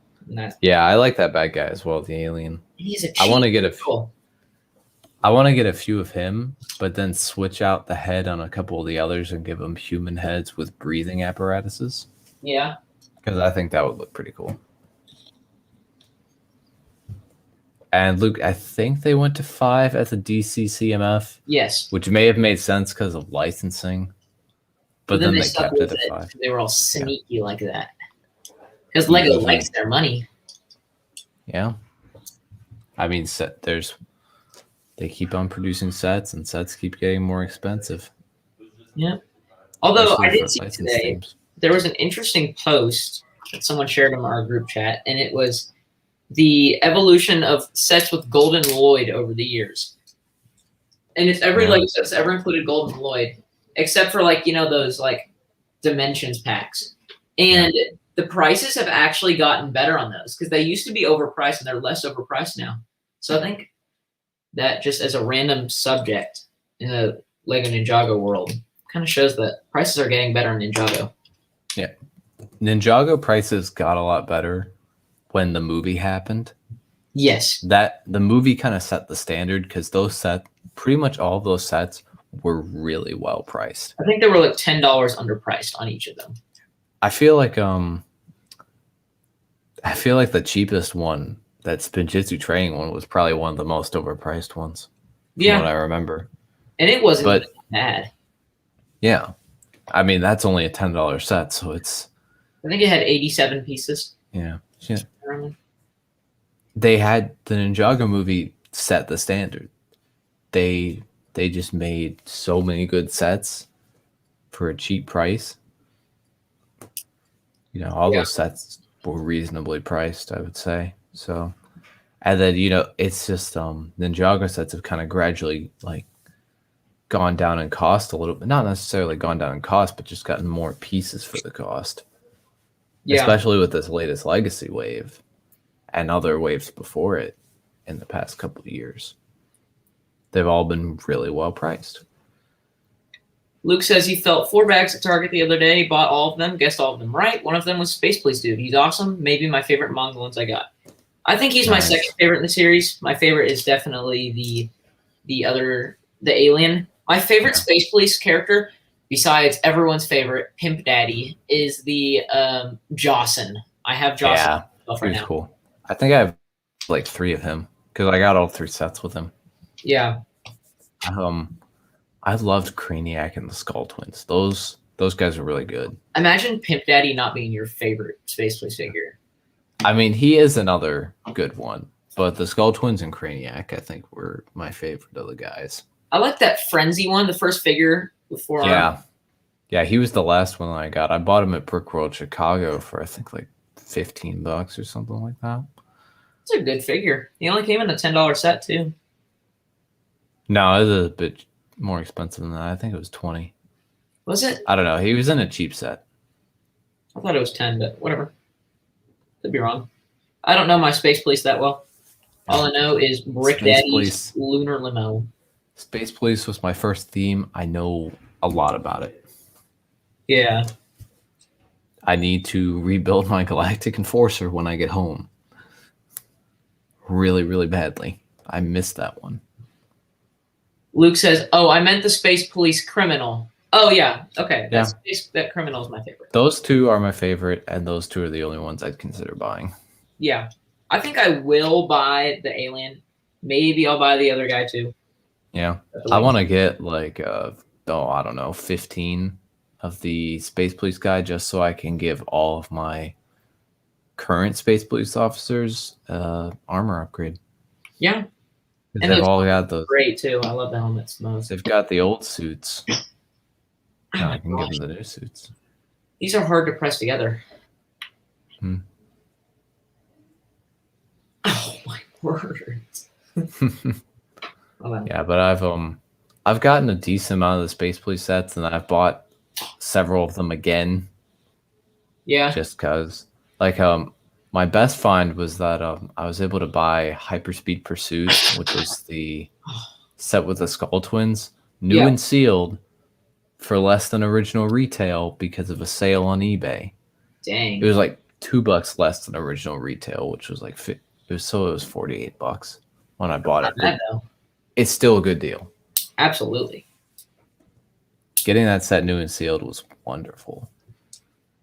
Yeah, I like that bad guy as well, the alien. He's a cheap I want to get a few of him, but then switch out the head on a couple of the others and give them human heads with breathing apparatuses. Yeah. Because I think that would look pretty cool. And Luke, I think they went to 5 at the DC CMF. Yes. Which may have made sense because of licensing. But then they kept it at 5. They were all sneaky like that. Because Lego likes their money. Yeah. I mean, they keep on producing sets, and sets keep getting more expensive. Yeah. Although I did see today, there was an interesting post that someone shared in our group chat, and it was the evolution of sets with Golden Lloyd over the years. And it's every Lego set that's ever included Golden Lloyd, except for those Dimensions packs. And the prices have actually gotten better on those because they used to be overpriced and they're less overpriced now. So I think that just as a random subject in the Lego Ninjago world kind of shows that prices are getting better in Ninjago. Yeah. Ninjago prices got a lot better when the movie happened. Yes. That the movie kind of set the standard because pretty much all of those sets were really well priced. I think they were $10 underpriced on each of them. I feel like the cheapest one, that Spinjitzu training one, was probably one of the most overpriced ones. Yeah. From what I remember. And it wasn't bad. Yeah. I mean, that's only a $10 set, so it's... I think it had 87 pieces. Yeah. They had... The Ninjago movie set the standard. they just made so many good sets for a cheap price. You know, all those sets were reasonably priced, I would say. So, and then, you know, it's just Ninjago sets have kind of gradually like gone down in cost a little bit. Not necessarily gone down in cost, but just gotten more pieces for the cost. Yeah. Especially with this latest Legacy wave and other waves before it in the past couple of years. They've all been really well priced. Luke says he felt 4 bags at Target the other day, bought all of them, guessed all of them right. One of them was Space Police Dude. He's awesome. Maybe my favorite among the ones I got. I think he's my second favorite in the series. My favorite is definitely the alien. My favorite Space Police character, besides everyone's favorite Pimp Daddy, is the Jawson. I have Jawson. Yeah, he's cool. I think I have like 3 of him because I got all 3 sets with him. Yeah. I loved Craniac and the Skull Twins. Those guys are really good. Imagine Pimp Daddy not being your favorite Space Police figure. I mean, he is another good one, but the Skull Twins and Craniac, I think, were my favorite of the guys. I like that Frenzy one, the first figure before. Yeah, he was the last one that I got. I bought him at Brick World Chicago for I think like $15 or something like that. It's a good figure. He only came in a $10 set too. No, it was a bit more expensive than that. I think it was $20. Was it? I don't know. He was in a cheap set. I thought it was 10, but whatever. Could be wrong. I don't know my Space Police that well. All I know is Brick Daddy's Lunar Limo. Space Police was my first theme. I know a lot about it. Yeah. I need to rebuild my Galactic Enforcer when I get home. Really, really badly. I missed that one. Luke says, "Oh, I meant the Space Police Criminal." Oh yeah, okay. That Criminal is my favorite. Those 2 are my favorite, and those 2 are the only ones I'd consider buying. Yeah, I think I will buy the Alien. Maybe I'll buy the other guy too. Yeah, I want to get like I don't know, 15 of the Space Police guy just so I can give all of my current Space Police officers armor upgrade. Yeah. And they've all got those. Great too. I love the helmets most. They've got the old suits. Now I can give them the new suits. These are hard to press together. Oh my word. Yeah, but I've gotten a decent amount of the Space Police sets, and I've bought several of them again. Yeah. Just because, like, my best find was that I was able to buy Hyperspeed Pursuit, which was the set with the Skull Twins, new and sealed, for less than original retail because of a sale on eBay. Dang. It was like $2 less than original retail, which was like it was $48 when I bought it. Bad, though. It's still a good deal. Absolutely. Getting that set new and sealed was wonderful.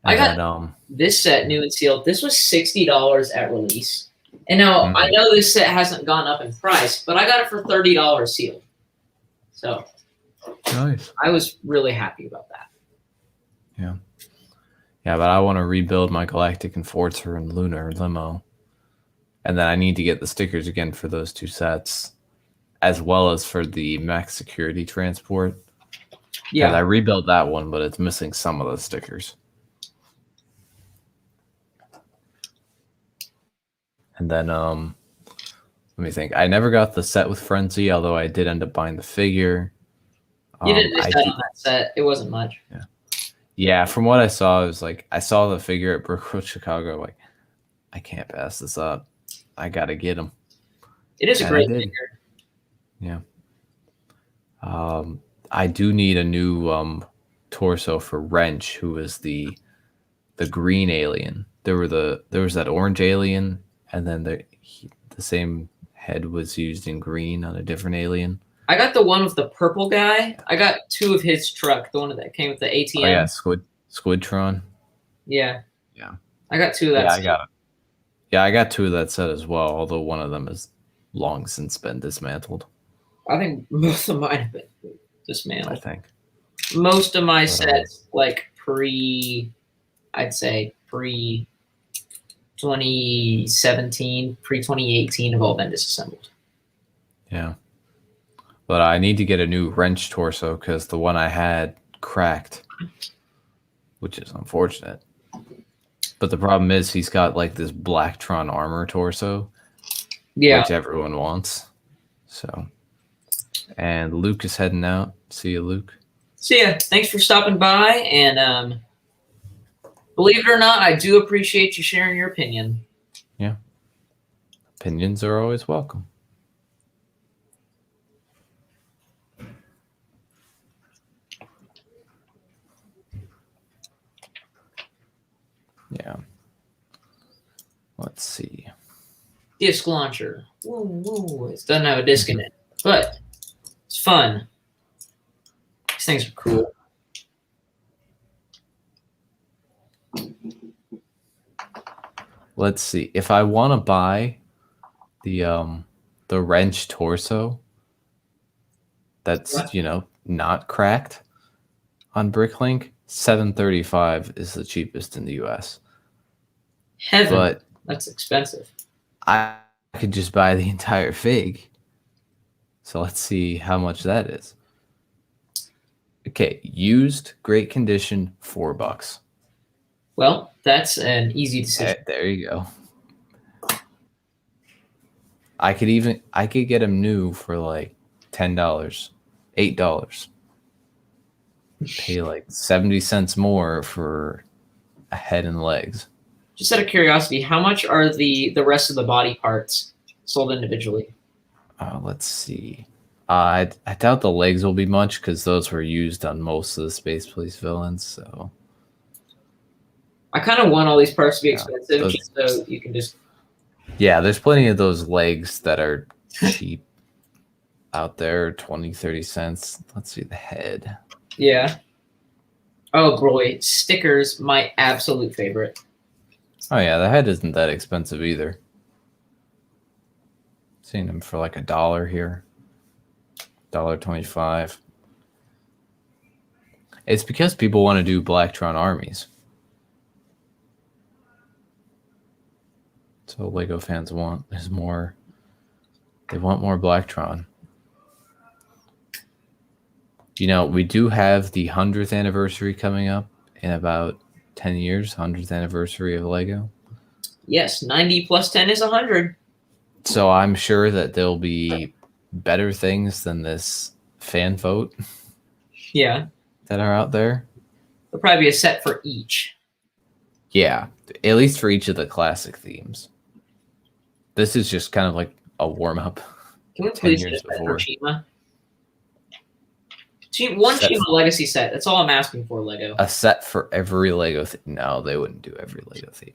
I got this set new and sealed. This was $60 at release. And now I know this set hasn't gone up in price, but I got it for $30 sealed. So nice. I was really happy about that. Yeah. Yeah, but I want to rebuild my Galactic Enforcer and Lunar Limo. And then I need to get the stickers again for those 2 sets, as well as for the Max Security Transport. Yeah. I rebuilt that one, but it's missing some of the stickers. And then, let me think. I never got the set with Frenzy, although I did end up buying the figure. You didn't miss out on that set. It wasn't much. Yeah. Yeah, from what I saw, it was like, I saw the figure at Brookwood, Chicago. Like, I can't pass this up. I got to get him. It is a great figure. Yeah. I do need a new torso for Wrench, who is the green alien. There was that orange alien, and then the same head was used in green on a different alien. I got the one with the purple guy. I got 2 of his truck, the one that came with the ATM. Oh yeah, Squidtron. Yeah. Yeah. I got 2 of that. Yeah, I got it. Yeah, I got 2 of that set as well, although one of them has long since been dismantled. I think most of mine have been dismantled. I think. Most of my sets, like I'd say pre 2017, pre 2018, have all been disassembled. Yeah. But I need to get a new wrench torso because the one I had cracked, which is unfortunate. But the problem is he's got like this Blacktron armor torso, which everyone wants. So, and Luke is heading out. See you, Luke. See ya. Thanks for stopping by. And believe it or not, I do appreciate you sharing your opinion. Yeah. Opinions are always welcome. Yeah. Let's see. Disc launcher. Whoa, whoa. It doesn't have a disc in it, but it's fun. These things are cool. Let's see. If I want to buy the wrench torso that's, not cracked on Bricklink, $735 is the cheapest in the US. Heaven. But that's expensive. I could just buy the entire fig. So let's see how much that is. Okay, used, great condition, $4. Well, that's an easy decision. There you go. I could get them new for like $10, $8. Pay like 70 cents more for a head and legs. Just out of curiosity, how much are the rest of the body parts sold individually? Let's see. I doubt the legs will be much because those were used on most of the Space Police villains. So I kind of want all these parts to be expensive, just so you can just. Yeah, there's plenty of those legs that are cheap out there, 20, 30 cents. Let's see the head. Yeah. Oh boy, stickers, my absolute favorite. Oh yeah, the head isn't that expensive either. Seeing them for like $1 here. $1.25. It's because people want to do Blacktron armies. So Lego fans want is more. They want more Blacktron. We do have the 100th anniversary coming up in about 10 years. 100th anniversary of Lego. Yes, 90 plus 10 is 100. So I'm sure that there'll be better things than this fan vote. Yeah. That are out there. There'll probably be a set for each. Yeah, at least for each of the classic themes. This is just kind of like a warm-up. Can we please get a set for Chima? One Chima Legacy set. That's all I'm asking for, Lego. A set for every Lego theme. No, they wouldn't do every Lego theme.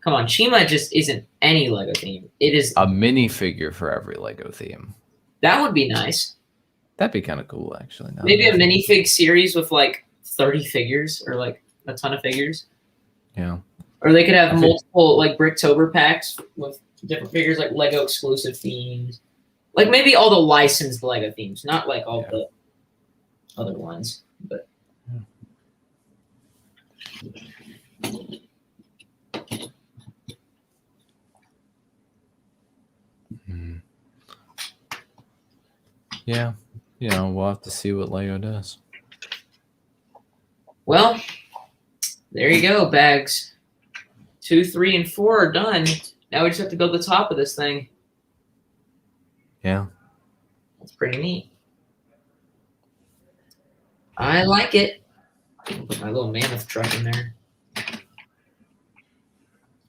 Come on, Chima just isn't any Lego theme. It is a minifigure for every Lego theme. That would be nice. That'd be kind of cool, actually. Maybe a minifig series with like 30 figures or like a ton of figures. Yeah. Or they could have multiple like Bricktober packs with different figures, like Lego exclusive themes. Like maybe all the licensed Lego themes, not like all the other ones. But yeah, we'll have to see what Lego does. Well, there you go, bags 2, 3, and 4 are done. Now we just have to build the top of this thing. Yeah. That's pretty neat. I like it. Put my little mammoth truck in there.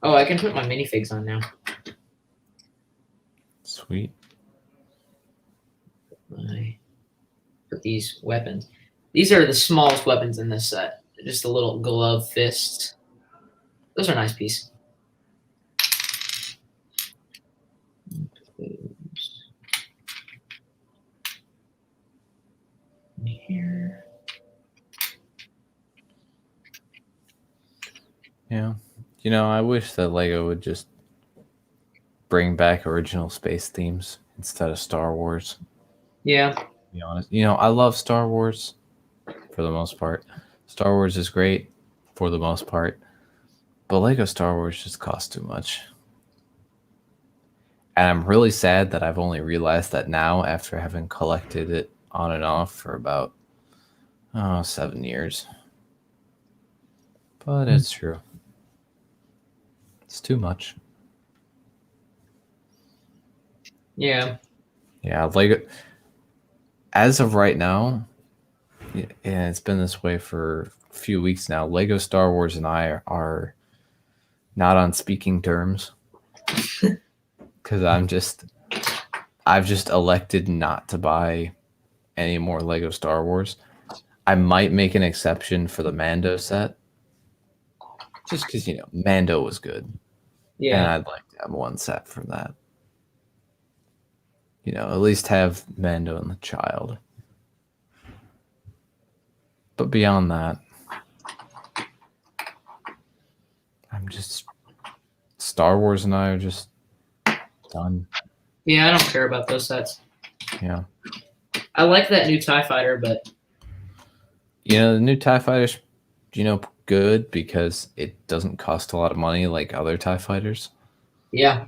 Oh, I can put my minifigs on now. Sweet. Put these weapons. These are the smallest weapons in this set. Just a little glove fists. Those are a nice piece. Here. Yeah. I wish that Lego would just bring back original space themes instead of Star Wars. Yeah. To be honest. I love Star Wars for the most part. Star Wars is great for the most part. But Lego Star Wars just costs too much. And I'm really sad that I've only realized that now after having collected it on and off for about 7 years. But it's true. It's too much. Yeah. Yeah, like as of right now, and it's been this way for a few weeks now, Lego Star Wars and I are not on speaking terms. Because I've just elected not to buy any more Lego Star Wars. I might make an exception for the Mando set. Just because, Mando was good. Yeah. And I'd like to have one set for that. At least have Mando and the child. But beyond that, Star Wars and I are just done. Yeah, I don't care about those sets. Yeah. I like that new TIE fighter, but the new TIE fighter's, good because it doesn't cost a lot of money like other TIE fighters. Yeah.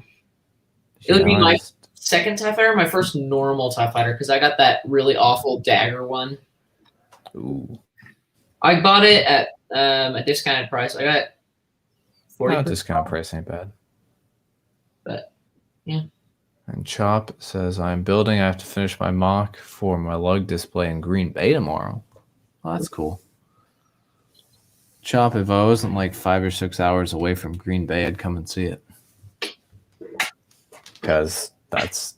It would be my second TIE fighter, my first normal TIE fighter, because I got that really awful dagger one. Ooh. I bought it at a discounted price. I got 40%. Discount price ain't bad. But yeah. And Chop says, I'm building. I have to finish my mock for my lug display in Green Bay tomorrow. Oh, that's cool. Chop, if I wasn't like 5 or 6 hours away from Green Bay, I'd come and see it. Because that's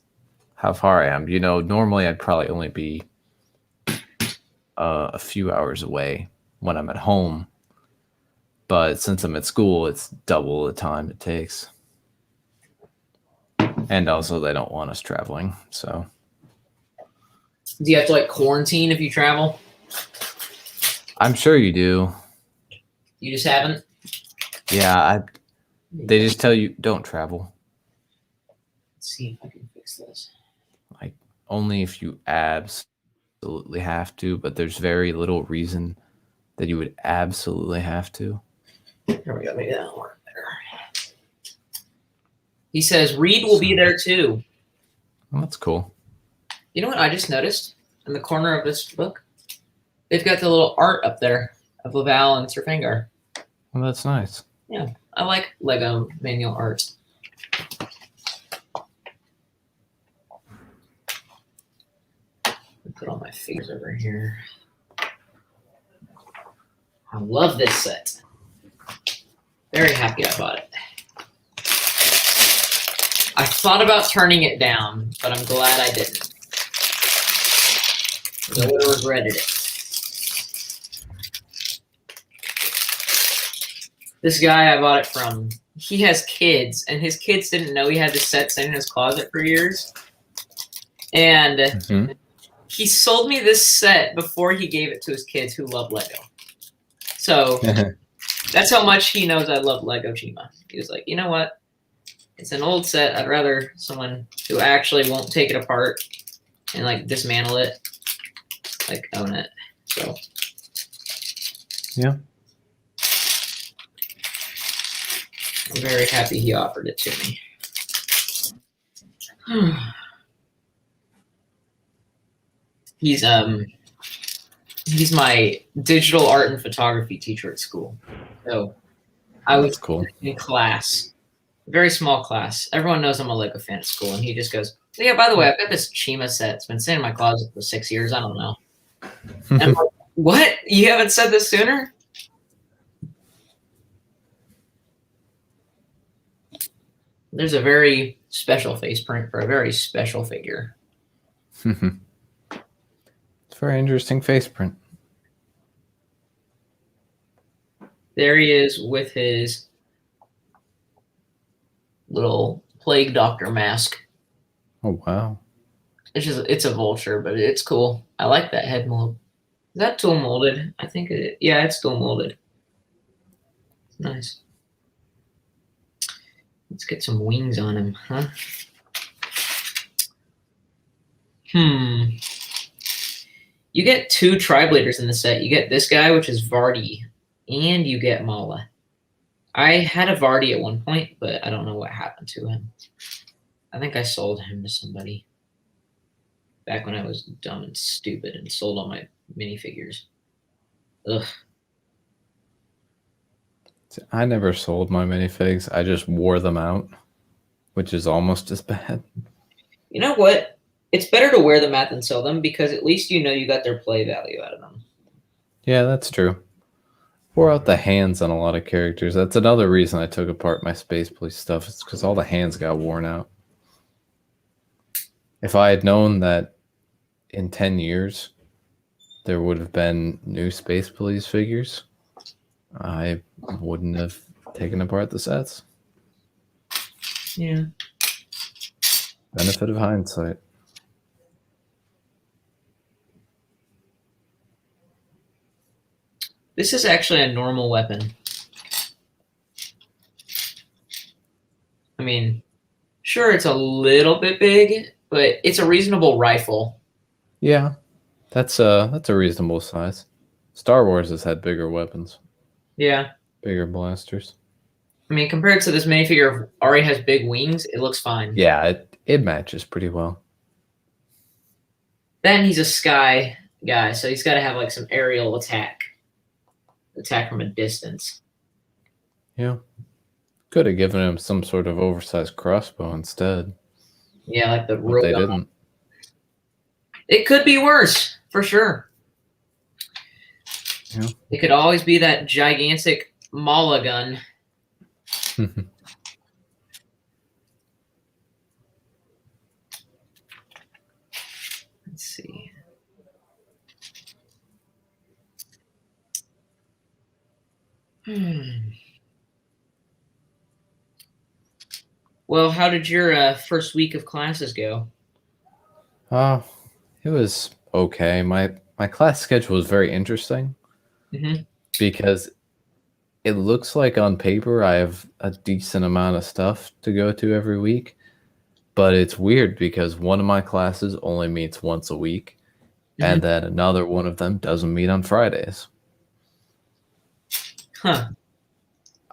how far I am. Normally I'd probably only be a few hours away when I'm at home. But since I'm at school, it's double the time it takes. And also, they don't want us traveling, so. Do you have to quarantine if you travel? I'm sure you do. You just haven't? Yeah, they just tell you don't travel. Let's see if I can fix this. Only if you absolutely have to, but there's very little reason that you would absolutely have to. There we go. Maybe that'll work better. He says Reed will be there too. Well, that's cool. You know what I just noticed in the corner of this book? They've got the little art up there of Laval and Sir Fangar. Well, that's nice. Yeah, I like Lego manual art. Put all my figures over here. I love this set. Very happy I bought it. I thought about turning it down, but I'm glad I didn't. I would have regretted it. This guy I bought it from, he has kids, and his kids didn't know he had this set sitting in his closet for years. And he sold me this set before he gave it to his kids who love Lego. So that's how much he knows I love Lego Chima. He was like, you know what? It's an old set. I'd rather someone who actually won't take it apart and dismantle it, own it. So yeah. I'm very happy he offered it to me. He's my digital art and photography teacher at school. So I was cool. In class, very small class. Everyone knows I'm a Lego fan at school, and he just goes, "Yeah, by the way, I've got this Chima set. It's been sitting in my closet for 6 years. I don't know." And I'm like, what? You haven't said this sooner? There's a very special face print for a very special figure. It's a very interesting face print. There he is with his little plague doctor mask. Oh, wow. It's a vulture, but it's cool. I like that head mold. Is that tool molded? I think it. Yeah, it's tool molded. Nice. Let's get some wings on him, huh? You get 2 Tri-Bladers in the set. You get this guy, which is Vardy, and you get Mala. I had a Vardy at one point, but I don't know what happened to him. I think I sold him to somebody back when I was dumb and stupid and sold all my minifigures. Ugh. I never sold my minifigs. I just wore them out, which is almost as bad. You know what? It's better to wear them out than sell them because at least you know you got their play value out of them. Yeah, that's true. Wore out the hands on a lot of characters. That's another reason I took apart my Space Police stuff. It's because all the hands got worn out. If I had known that in 10 years there would have been new Space Police figures, I wouldn't have taken apart the sets. Yeah. Benefit of hindsight. This is actually a normal weapon. I mean, sure, it's a little bit big, but it's a reasonable rifle. Yeah, that's a reasonable size. Star Wars has had bigger weapons. Yeah. Bigger blasters. I mean, compared to this minifigure already has big wings, it looks fine. Yeah, it matches pretty well. Then he's a sky guy, so he's got to have like some aerial attack from a distance. Yeah. Could have given him some sort of oversized crossbow instead. Yeah, like the but they didn't. It could be worse, for sure. Yeah. It could always be that gigantic Mala gun. Let's see. Well, how did your first week of classes go? It was okay. My class schedule was very interesting because it looks like on paper I have a decent amount of stuff to go to every week, but it's weird because one of my classes only meets once a week, and then another one of them doesn't meet on Fridays. Huh.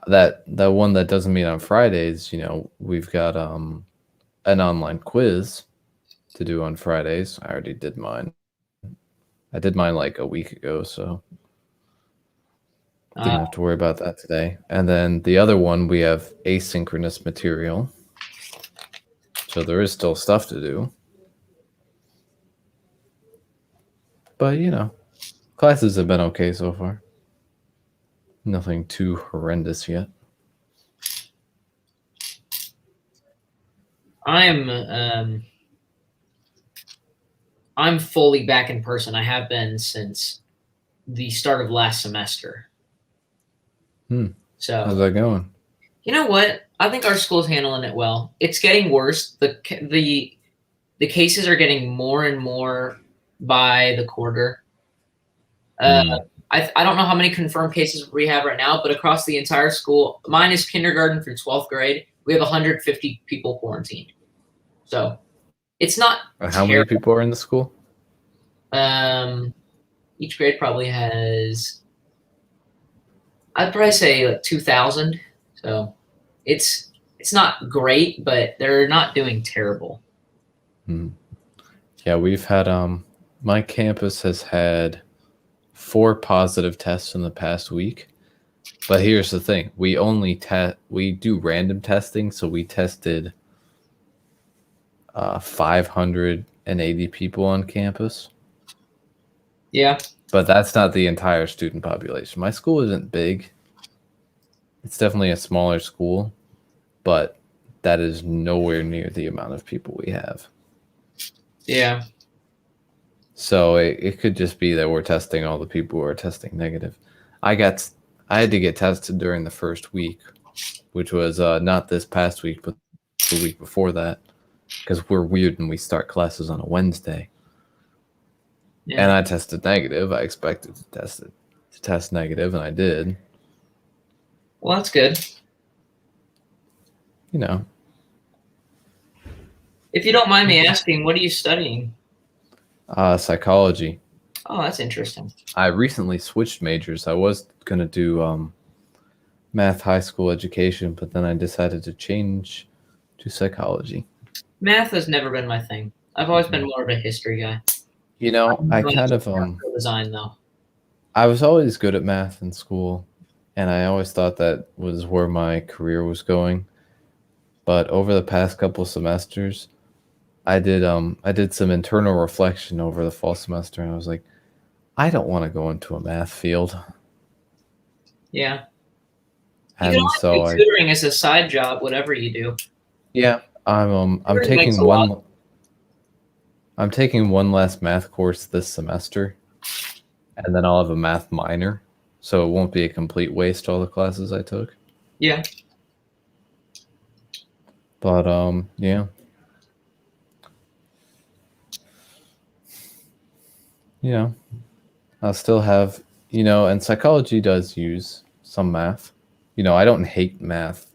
That one that doesn't meet on Fridays, we've got an online quiz to do on Fridays. I already did mine. I did mine like a week ago, so didn't have to worry about that today. And then the other one, we have asynchronous material. So there is still stuff to do. But, classes have been okay so far. Nothing too horrendous yet. I'm fully back in person. I have been since the start of last semester. So how's that going? You know what? I think our school's handling it well. It's getting worse. The cases are getting more and more by the quarter. I don't know how many confirmed cases we have right now, but across the entire school, mine is kindergarten through 12th grade. We have 150 people quarantined. So it's not How many people are in the school? Each grade probably has, I'd probably say like 2,000. So it's not great, but they're not doing terrible. Yeah, we've had my campus has had 4 positive tests in the past week. But here's the thing. We do random testing, so we tested 580 people on campus. Yeah. But that's not the entire student population. My school isn't big. It's definitely a smaller school, but that is nowhere near the amount of people we have. Yeah. So it could just be that we're testing all the people who are testing negative. I had to get tested during the first week, which was not this past week, but the week before that, because we're weird and we start classes on a Wednesday. Yeah. And I tested negative. I expected to test negative, and I did. Well, that's good. If you don't mind me asking, what are you studying? Psychology. Oh, that's interesting. I recently switched majors. I was going to do math high school education, but then I decided to change to psychology. Math has never been my thing. I've always been more of a history guy. You know, I kind of design though. I was always good at math in school, and I always thought that was where my career was going. But over the past couple semesters, I did some internal reflection over the fall semester, and I was like, I don't want to go into a math field. Yeah. And you can so do tutoring as a side job, whatever you do. Yeah, I'm taking one. I'm taking one last math course this semester, and then I'll have a math minor, so it won't be a complete waste all the classes I took. Yeah. But yeah. You know, I'll still have, and psychology does use some math. I don't hate math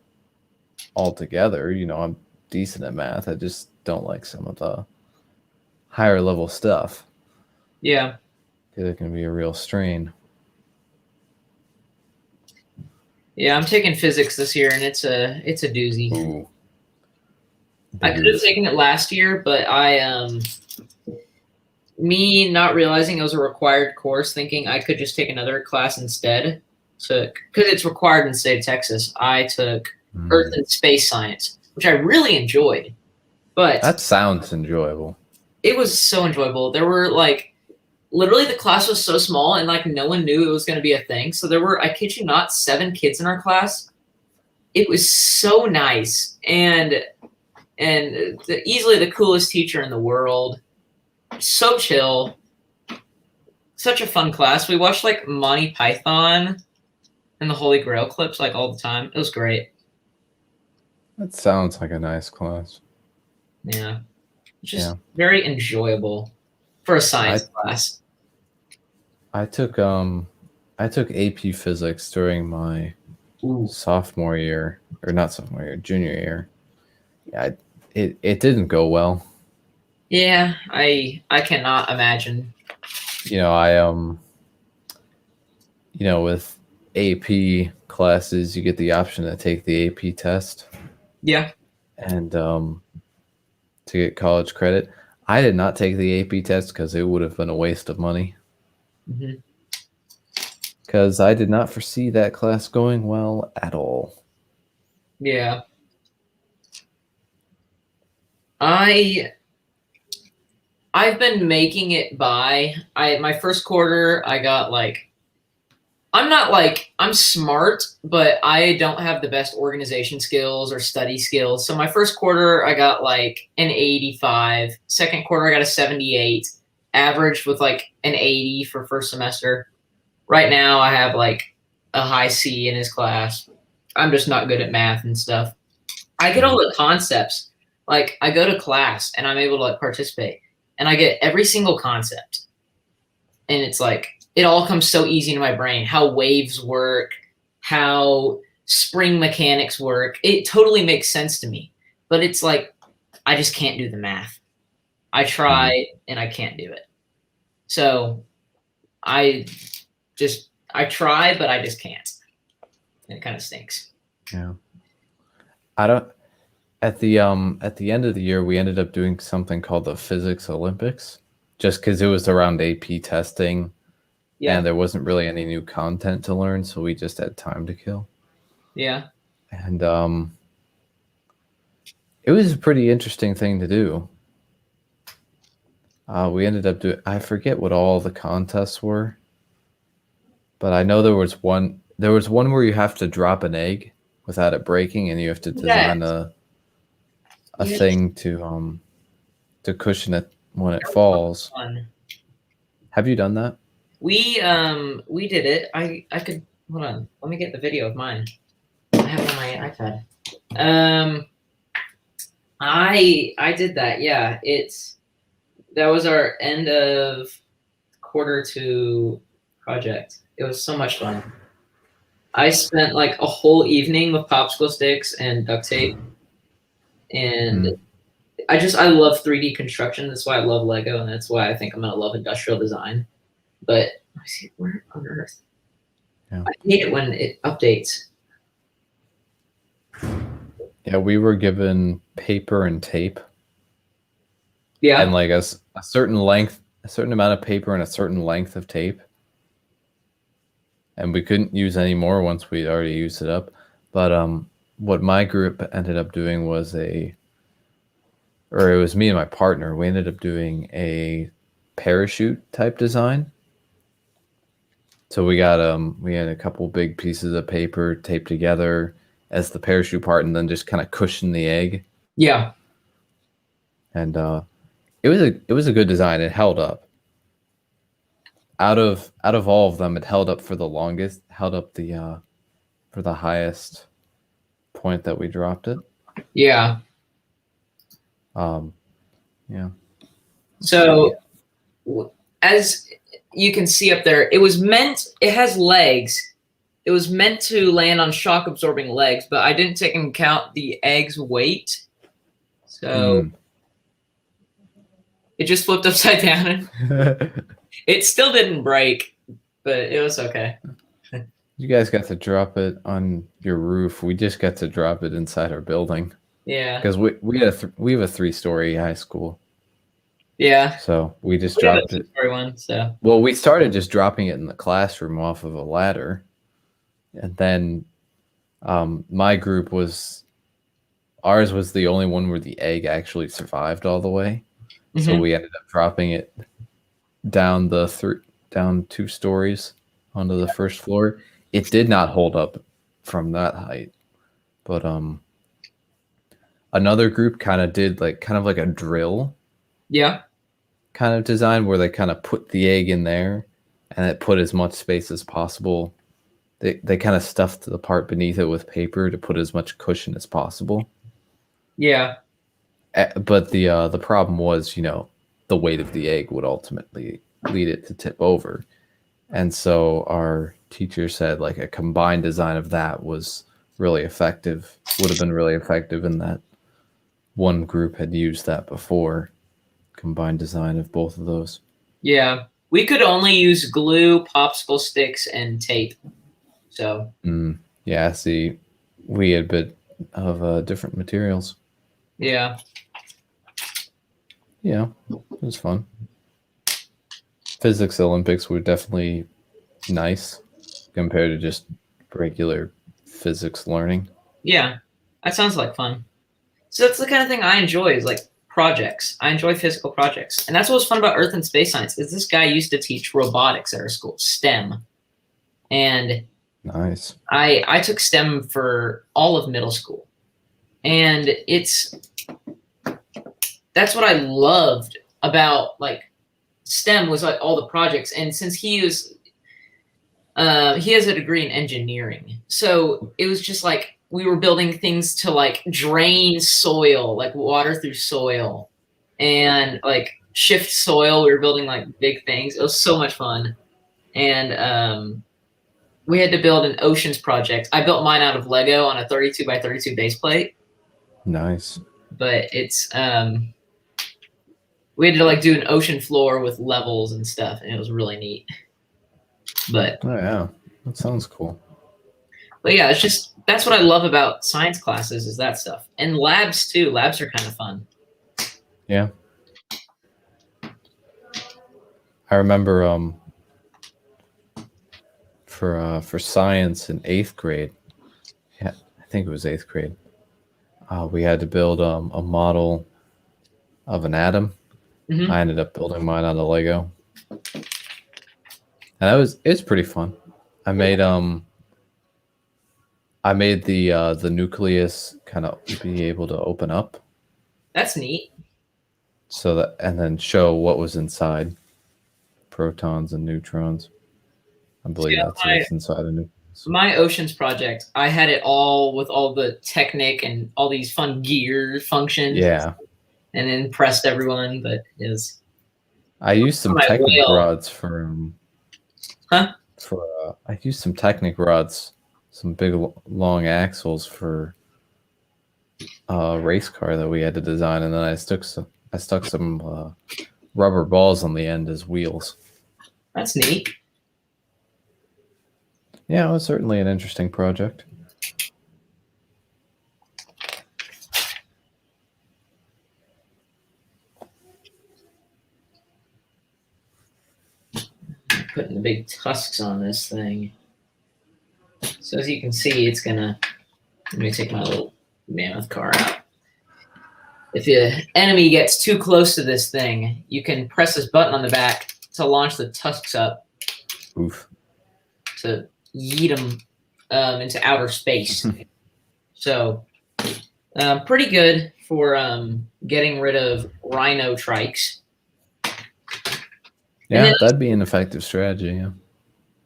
altogether. I'm decent at math. I just don't like some of the higher level stuff. Yeah. Because it can be a real strain. Yeah, I'm taking physics this year, and it's a doozy. Ooh. I could have taken it last year, but me not realizing it was a required course, thinking I could just take another class instead. So, because it's required in the state of Texas, I took Earth and Space Science, which I really enjoyed. But that sounds enjoyable. It was so enjoyable. There were literally the class was so small, and no one knew it was going to be a thing. So there were, I kid you not, 7 kids in our class. It was so nice, and easily the coolest teacher in the world. So chill. Such a fun class. We watched Monty Python and the Holy Grail clips all the time. It was great. That sounds like a nice class. Yeah. Just very enjoyable for a science class. I took AP Physics during my sophomore year, or not sophomore year, junior year. Yeah, it didn't go well. Yeah, I cannot imagine. With AP classes, you get the option to take the AP test. Yeah. And to get college credit. I did not take the AP test because it would have been a waste of money. Because I did not foresee that class going well at all. Yeah. I've been making it by. My first quarter, I got I'm smart, but I don't have the best organization skills or study skills. So my first quarter, I got an 85. Second quarter, I got a 78. Averaged with an 80 for first semester. Right now, I have a high C in his class. I'm just not good at math and stuff. I get all the concepts. I go to class and I'm able to participate, and I get every single concept. And it's it all comes so easy to my brain. How waves work, how spring mechanics work. It totally makes sense to me. But it's I just can't do the math. I try and I can't do it. So I try, but I just can't. It kind of stinks. Yeah. I don't. At the end of the year, we ended up doing something called the Physics Olympics, just because it was around AP testing, and there wasn't really any new content to learn, so we just had time to kill. Yeah. And it was a pretty interesting thing to do. We ended up doing. I forget what all the contests were, but I know there was one. There was one where you have to drop an egg without it breaking, and you have to design a thing to cushion it when it falls. Fun. Have you done that? We did it. I could hold on. Let me get the video of mine. I have it on my iPad. I did that. Yeah, that was our end of quarter 2 project. It was so much fun. I spent a whole evening with popsicle sticks and duct tape. And I love 3D construction. That's why I love Lego, and that's why I think I'm gonna love industrial design. But I see where on earth. Yeah. I hate it when it updates. Yeah, we were given paper and tape Yeah. And like a certain length, a certain amount of paper and a certain length of tape. And we couldn't use any more once we'd already used it up. But what my group ended up doing was it was me and my partner. We ended up doing a parachute type design. So we had a couple big pieces of paper taped together as the parachute part, and then just kind of cushioned the egg. Yeah. And it was a good design. It held up. Out of all of them, it held up for the longest. Held up for the highest point that we dropped it. Yeah. Yeah. So, as you can see up there, it has legs. It was meant to land on shock absorbing legs, but I didn't take into account the egg's weight. So it just flipped upside down. It still didn't break, but it was okay. You guys got to drop it on your roof. We just got to drop it inside our building. Yeah. Because we have a 3-story high school. Yeah. So we just dropped it. One, so. Well, we started just dropping it in the classroom off of a ladder. And then my group ours was the only one where the egg actually survived all the way. Mm-hmm. So we ended up dropping it down down 2 stories onto the first floor. It did not hold up from that height. But another group kind of did like a drill. Yeah. Kind of design where they kind of put the egg in there and it put as much space as possible. They kind of stuffed the part beneath it with paper to put as much cushion as possible. Yeah. But the problem was, the weight of the egg would ultimately lead it to tip over. And so our teacher said like a combined design of that was really effective, would have been really effective in that one group had used that before. Combined design of both of those. Yeah. We could only use glue, popsicle sticks, and tape. So. Yeah, see, we had a bit of different materials. Yeah. Yeah, it was fun. Physics Olympics were definitely nice compared to just regular physics learning. Yeah, that sounds like fun. So that's the kind of thing I enjoy is like projects. I enjoy physical projects. And that's what was fun about Earth and Space Science is this guy used to teach robotics at our school, STEM. And nice. I took STEM for all of middle school. And that's what I loved about like STEM was like all the projects. And since he has a degree in engineering. So it was just like we were building things to like drain soil, like water through soil and like shift soil. We were building like big things. It was so much fun. And we had to build an oceans project. I built mine out of Lego on a 32 by 32 base plate. Nice. But it's we had to like do an ocean floor with levels and stuff, and it was really neat. But oh yeah, that sounds cool. But yeah, that's what I love about science classes is that stuff, and labs too. Labs are kind of fun. Yeah, I remember for science in 8th grade. Yeah, I think it was 8th grade. We had to build a model of an atom. Mm-hmm. I ended up building mine out of Lego. And it's pretty fun. I made the nucleus kind of be able to open up. That's neat. So that and then show what was inside. Protons and neutrons. I believe that's what's inside a nucleus. My oceans project, I had it all with all the Technic and all these fun gear functions. Yeah. And impressed everyone, but it was. I used some Technic rods for I used some Technic rods, some big long axles for a race car that we had to design, and then I stuck some rubber balls on the end as wheels. That's neat. Yeah, it was certainly an interesting project. putting the big tusks on this thing. So as you can see, it's gonna. Let me take my little mammoth car out. If the enemy gets too close to this thing, you can press this button on the back to launch the tusks up. Oof. To yeet them into outer space. So pretty good for getting rid of rhino trikes. Yeah, that'd be an effective strategy. Yeah.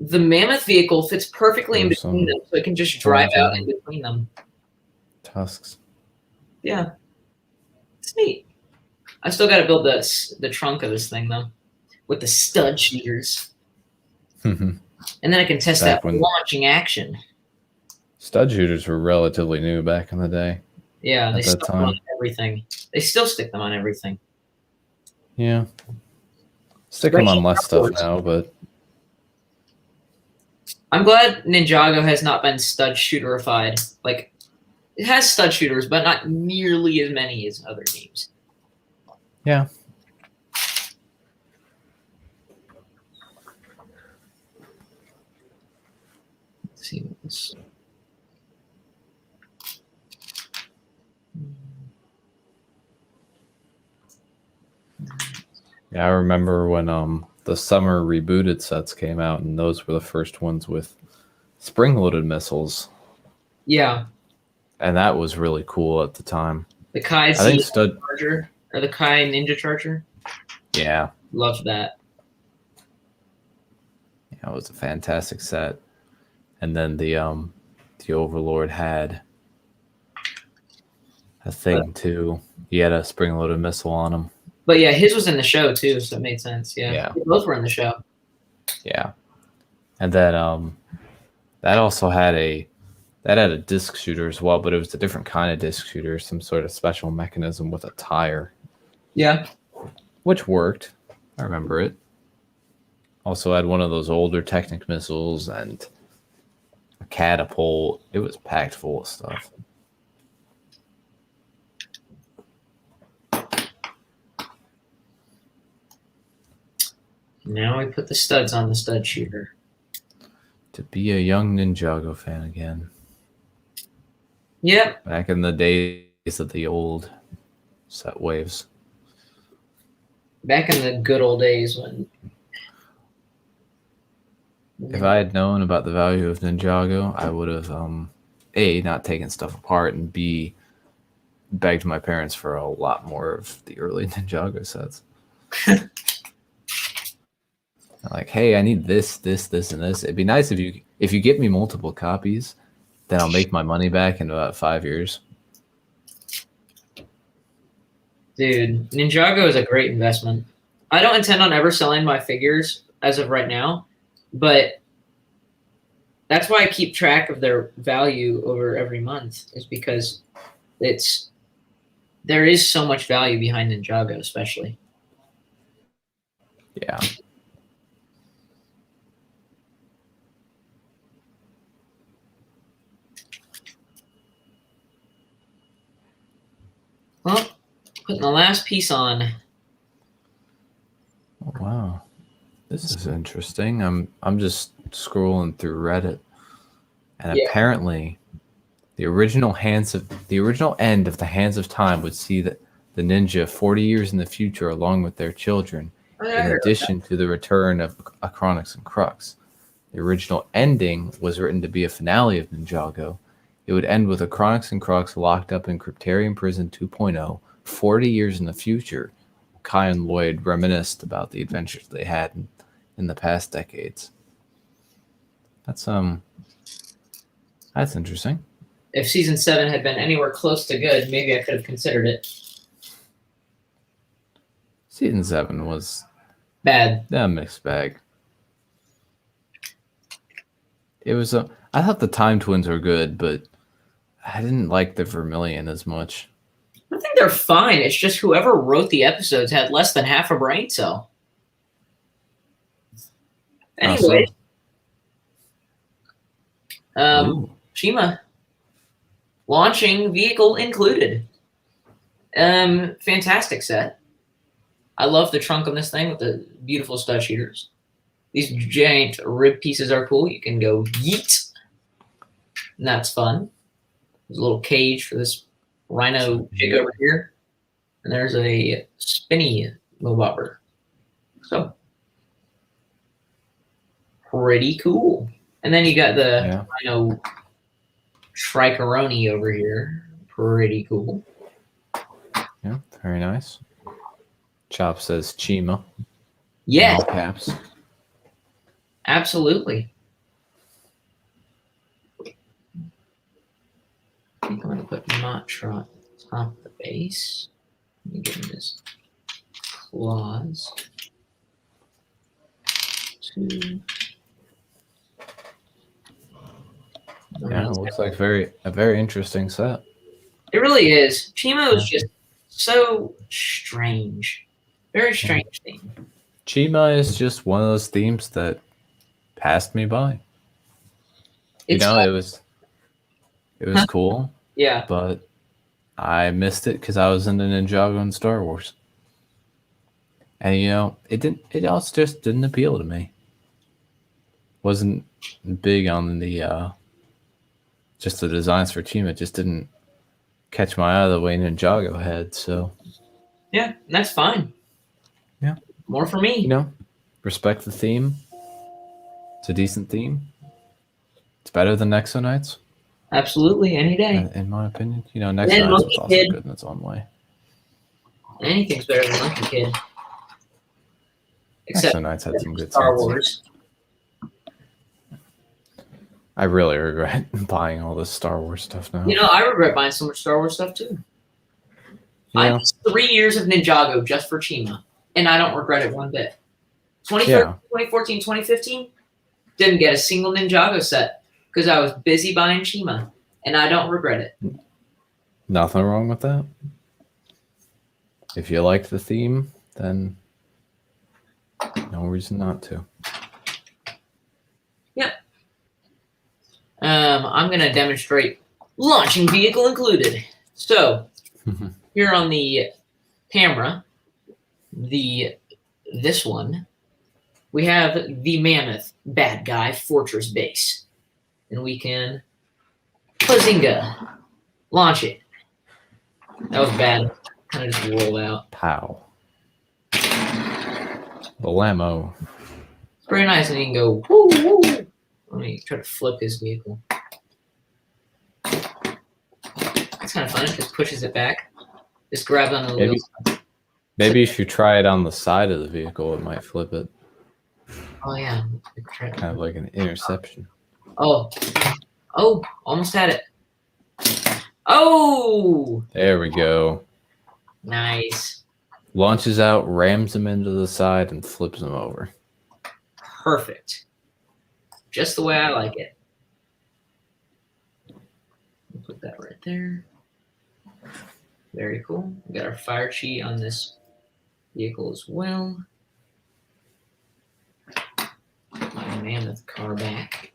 The mammoth vehicle fits perfectly in between them, so it can just drive out in between them. Tusks. Yeah. It's neat. I still got to build the trunk of this thing, though, with the stud shooters. And then I can test that launching action. Stud shooters were relatively new back in the day. Yeah, they stuck them on everything. They still stick them on everything. Yeah. Stick them on less stuff now, but... I'm glad Ninjago has not been stud shooterified. Like, it has stud shooters, but not nearly as many as other games. Yeah. Let's see what this... Yeah, I remember when the summer rebooted sets came out, and those were the first ones with spring-loaded missiles. Yeah. And that was really cool at the time. The Kai Charger, or the Kai Ninja Charger. Yeah. Loved that. Yeah, it was a fantastic set. And then the Overlord had a thing too. He had a spring-loaded missile on him. But yeah, his was in the show too, so it made sense. Yeah. They both were in the show. Yeah. And then that also had a disc shooter as well, but it was a different kind of disc shooter, some sort of special mechanism with a tire. Yeah. Which worked. I remember it. Also had one of those older Technic missiles and a catapult. It was packed full of stuff. Now we put the studs on the stud shooter. To be a young Ninjago fan again. Yep. Back in the days of the old set waves. Back in the good old days when... If I had known about the value of Ninjago, I would have, A, not taken stuff apart, and B, begged my parents for a lot more of the early Ninjago sets. Like, hey, I need this, and this. It'd be nice if you get me multiple copies, then I'll make my money back in about 5 years. Dude, Ninjago is a great investment. I don't intend on ever selling my figures as of right now, but that's why I keep track of their value over every month, is because there is so much value behind Ninjago, especially. Yeah. Well, putting the last piece on. Oh, wow. This is interesting. I'm just scrolling through Reddit, and apparently the original end of the Hands of Time would see that the ninja 40 years in the future along with their children, in addition to the return of Achronix and Crux. The original ending was written to be a finale of Ninjago. It would end with Achronix and Crux locked up in Cryptarium Prison 2.0, 40 years in the future. Kai and Lloyd reminisced about the adventures they had in the past decades. That's interesting. If season 7 had been anywhere close to good, maybe I could have considered it. Season 7 was bad. A mixed bag. It was I thought the Time Twins were good, but I didn't like the Vermilion as much. I think they're fine. It's just whoever wrote the episodes had less than half a brain cell. Anyway. Chima. Launching vehicle included. Fantastic set. I love the trunk on this thing with the beautiful stud shooters. These giant rib pieces are cool. You can go yeet, and that's fun. There's a little cage for this rhino chick over here, and there's a spinny mobopper. So pretty cool. And then you got the rhino tricoroni over here. Pretty cool. Yeah, very nice. Chop says Chima. Yes. All caps. Absolutely. I think I'm going to put Matra on top of the base. Let me give him his claws. 2. Yeah, it looks like a very interesting set. It really is. Chima is just so strange. Very strange theme. Chima is just one of those themes that passed me by. It was cool. Yeah. But I missed it because I was into Ninjago and Star Wars. And it also just didn't appeal to me. Wasn't big on the just the designs for Chima. It just didn't catch my eye the way Ninjago had. So yeah, that's fine. Yeah, more for me. Respect the theme. It's a decent theme. It's better than Nexo Knights. Absolutely, any day. In my opinion, Nexo Knights was also good in its own way. Anything's better than Monkey Kid. Except Nexo Knights had some good Star Wars. I really regret buying all this Star Wars stuff now. I regret buying so much Star Wars stuff too. I missed 3 years of Ninjago just for Chima, and I don't regret it one bit. 2014, 2015, didn't get a single Ninjago set because I was busy buying Chima, and I don't regret it. Nothing wrong with that. If you like the theme, then no reason not to. Yep. I'm going to demonstrate launching vehicle included. So here on the camera, this one, we have the Mammoth Bad Guy Fortress Base. And we can Bazinga, launch it. That was bad. Kind of just rolled out. Pow. Blammo. It's very nice, and you can go, woo, woo. Let me try to flip his vehicle. That's kind of fun. It just pushes it back. Just grabs on the wheels. Maybe if you try it on the side of the vehicle, it might flip it. Oh, yeah. Kind of like an interception. Oh, almost had it. Oh! There we go. Nice. Launches out, rams him into the side, and flips him over. Perfect. Just the way I like it. We'll put that right there. Very cool. We got our fire chi on this vehicle as well. Put my Mammoth car back.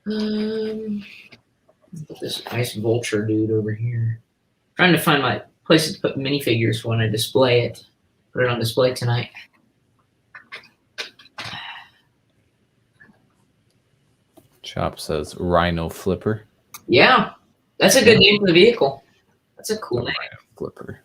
Put this ice vulture dude over here. Trying to find my places to put minifigures when I display it. Put it on display tonight. Chop says Rhino Flipper. Yeah, that's a good name for the vehicle. That's a cool name. Rhino Flipper.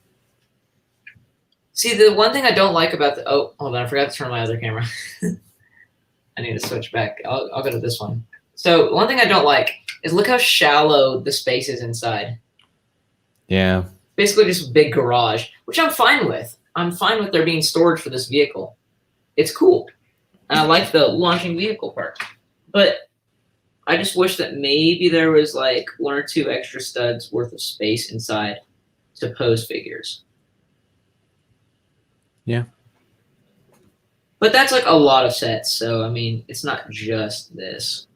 See, the one thing I don't like about the... Oh, hold on. I forgot to turn my other camera. I need to switch back. I'll go to this one. So one thing I don't like is look how shallow the space is inside. Yeah. Basically just a big garage, which I'm fine with. I'm fine with there being storage for this vehicle. It's cool. And I like the launching vehicle part. But I just wish that maybe there was like 1 or 2 extra studs worth of space inside to pose figures. Yeah. But that's like a lot of sets. So, I mean, it's not just this.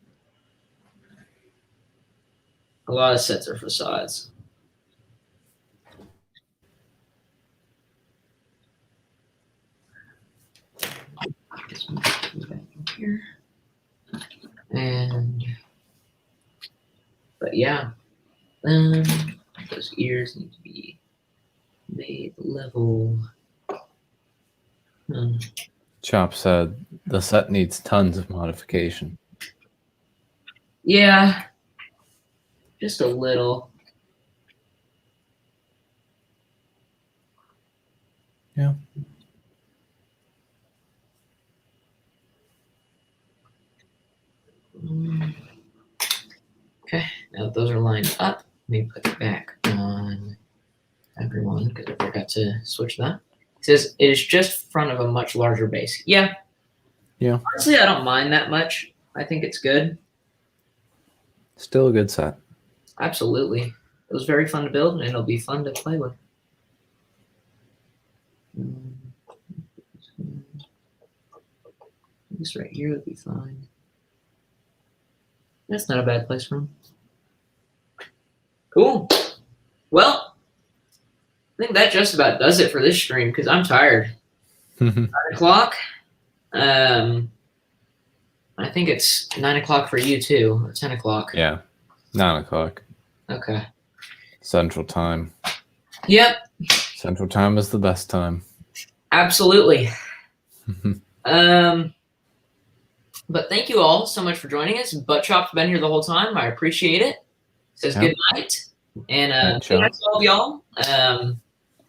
A lot of sets are facades. Here. But yeah, those ears need to be made level. Chop said the set needs tons of modification. Yeah, just a little. Yeah. Okay, now that those are lined up, let me put it back on everyone because I forgot to switch that. It says it is just front of a much larger base. Yeah. Yeah. Honestly, I don't mind that much. I think it's good. Still a good set. Absolutely. It was very fun to build, and it'll be fun to play with. This right here would be fine. That's not a bad place for him. Cool. Well, I think that just about does it for this stream because I'm tired. 9 o'clock. I think it's 9 o'clock for you too, or 10 o'clock. Yeah, 9 o'clock. Okay. Central time. Yep. Central time is the best time. Absolutely. But thank you all so much for joining us. Buttchop's been here the whole time. I appreciate it. Says good night. And good night to all of y'all.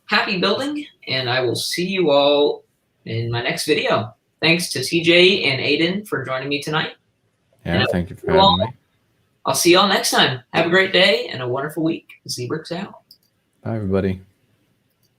Happy building, and I will see you all in my next video. Thanks to TJ and Aiden for joining me tonight. Yeah, thank you for having me. I'll see y'all next time. Have a great day and a wonderful week. Zbricks out. Bye, everybody.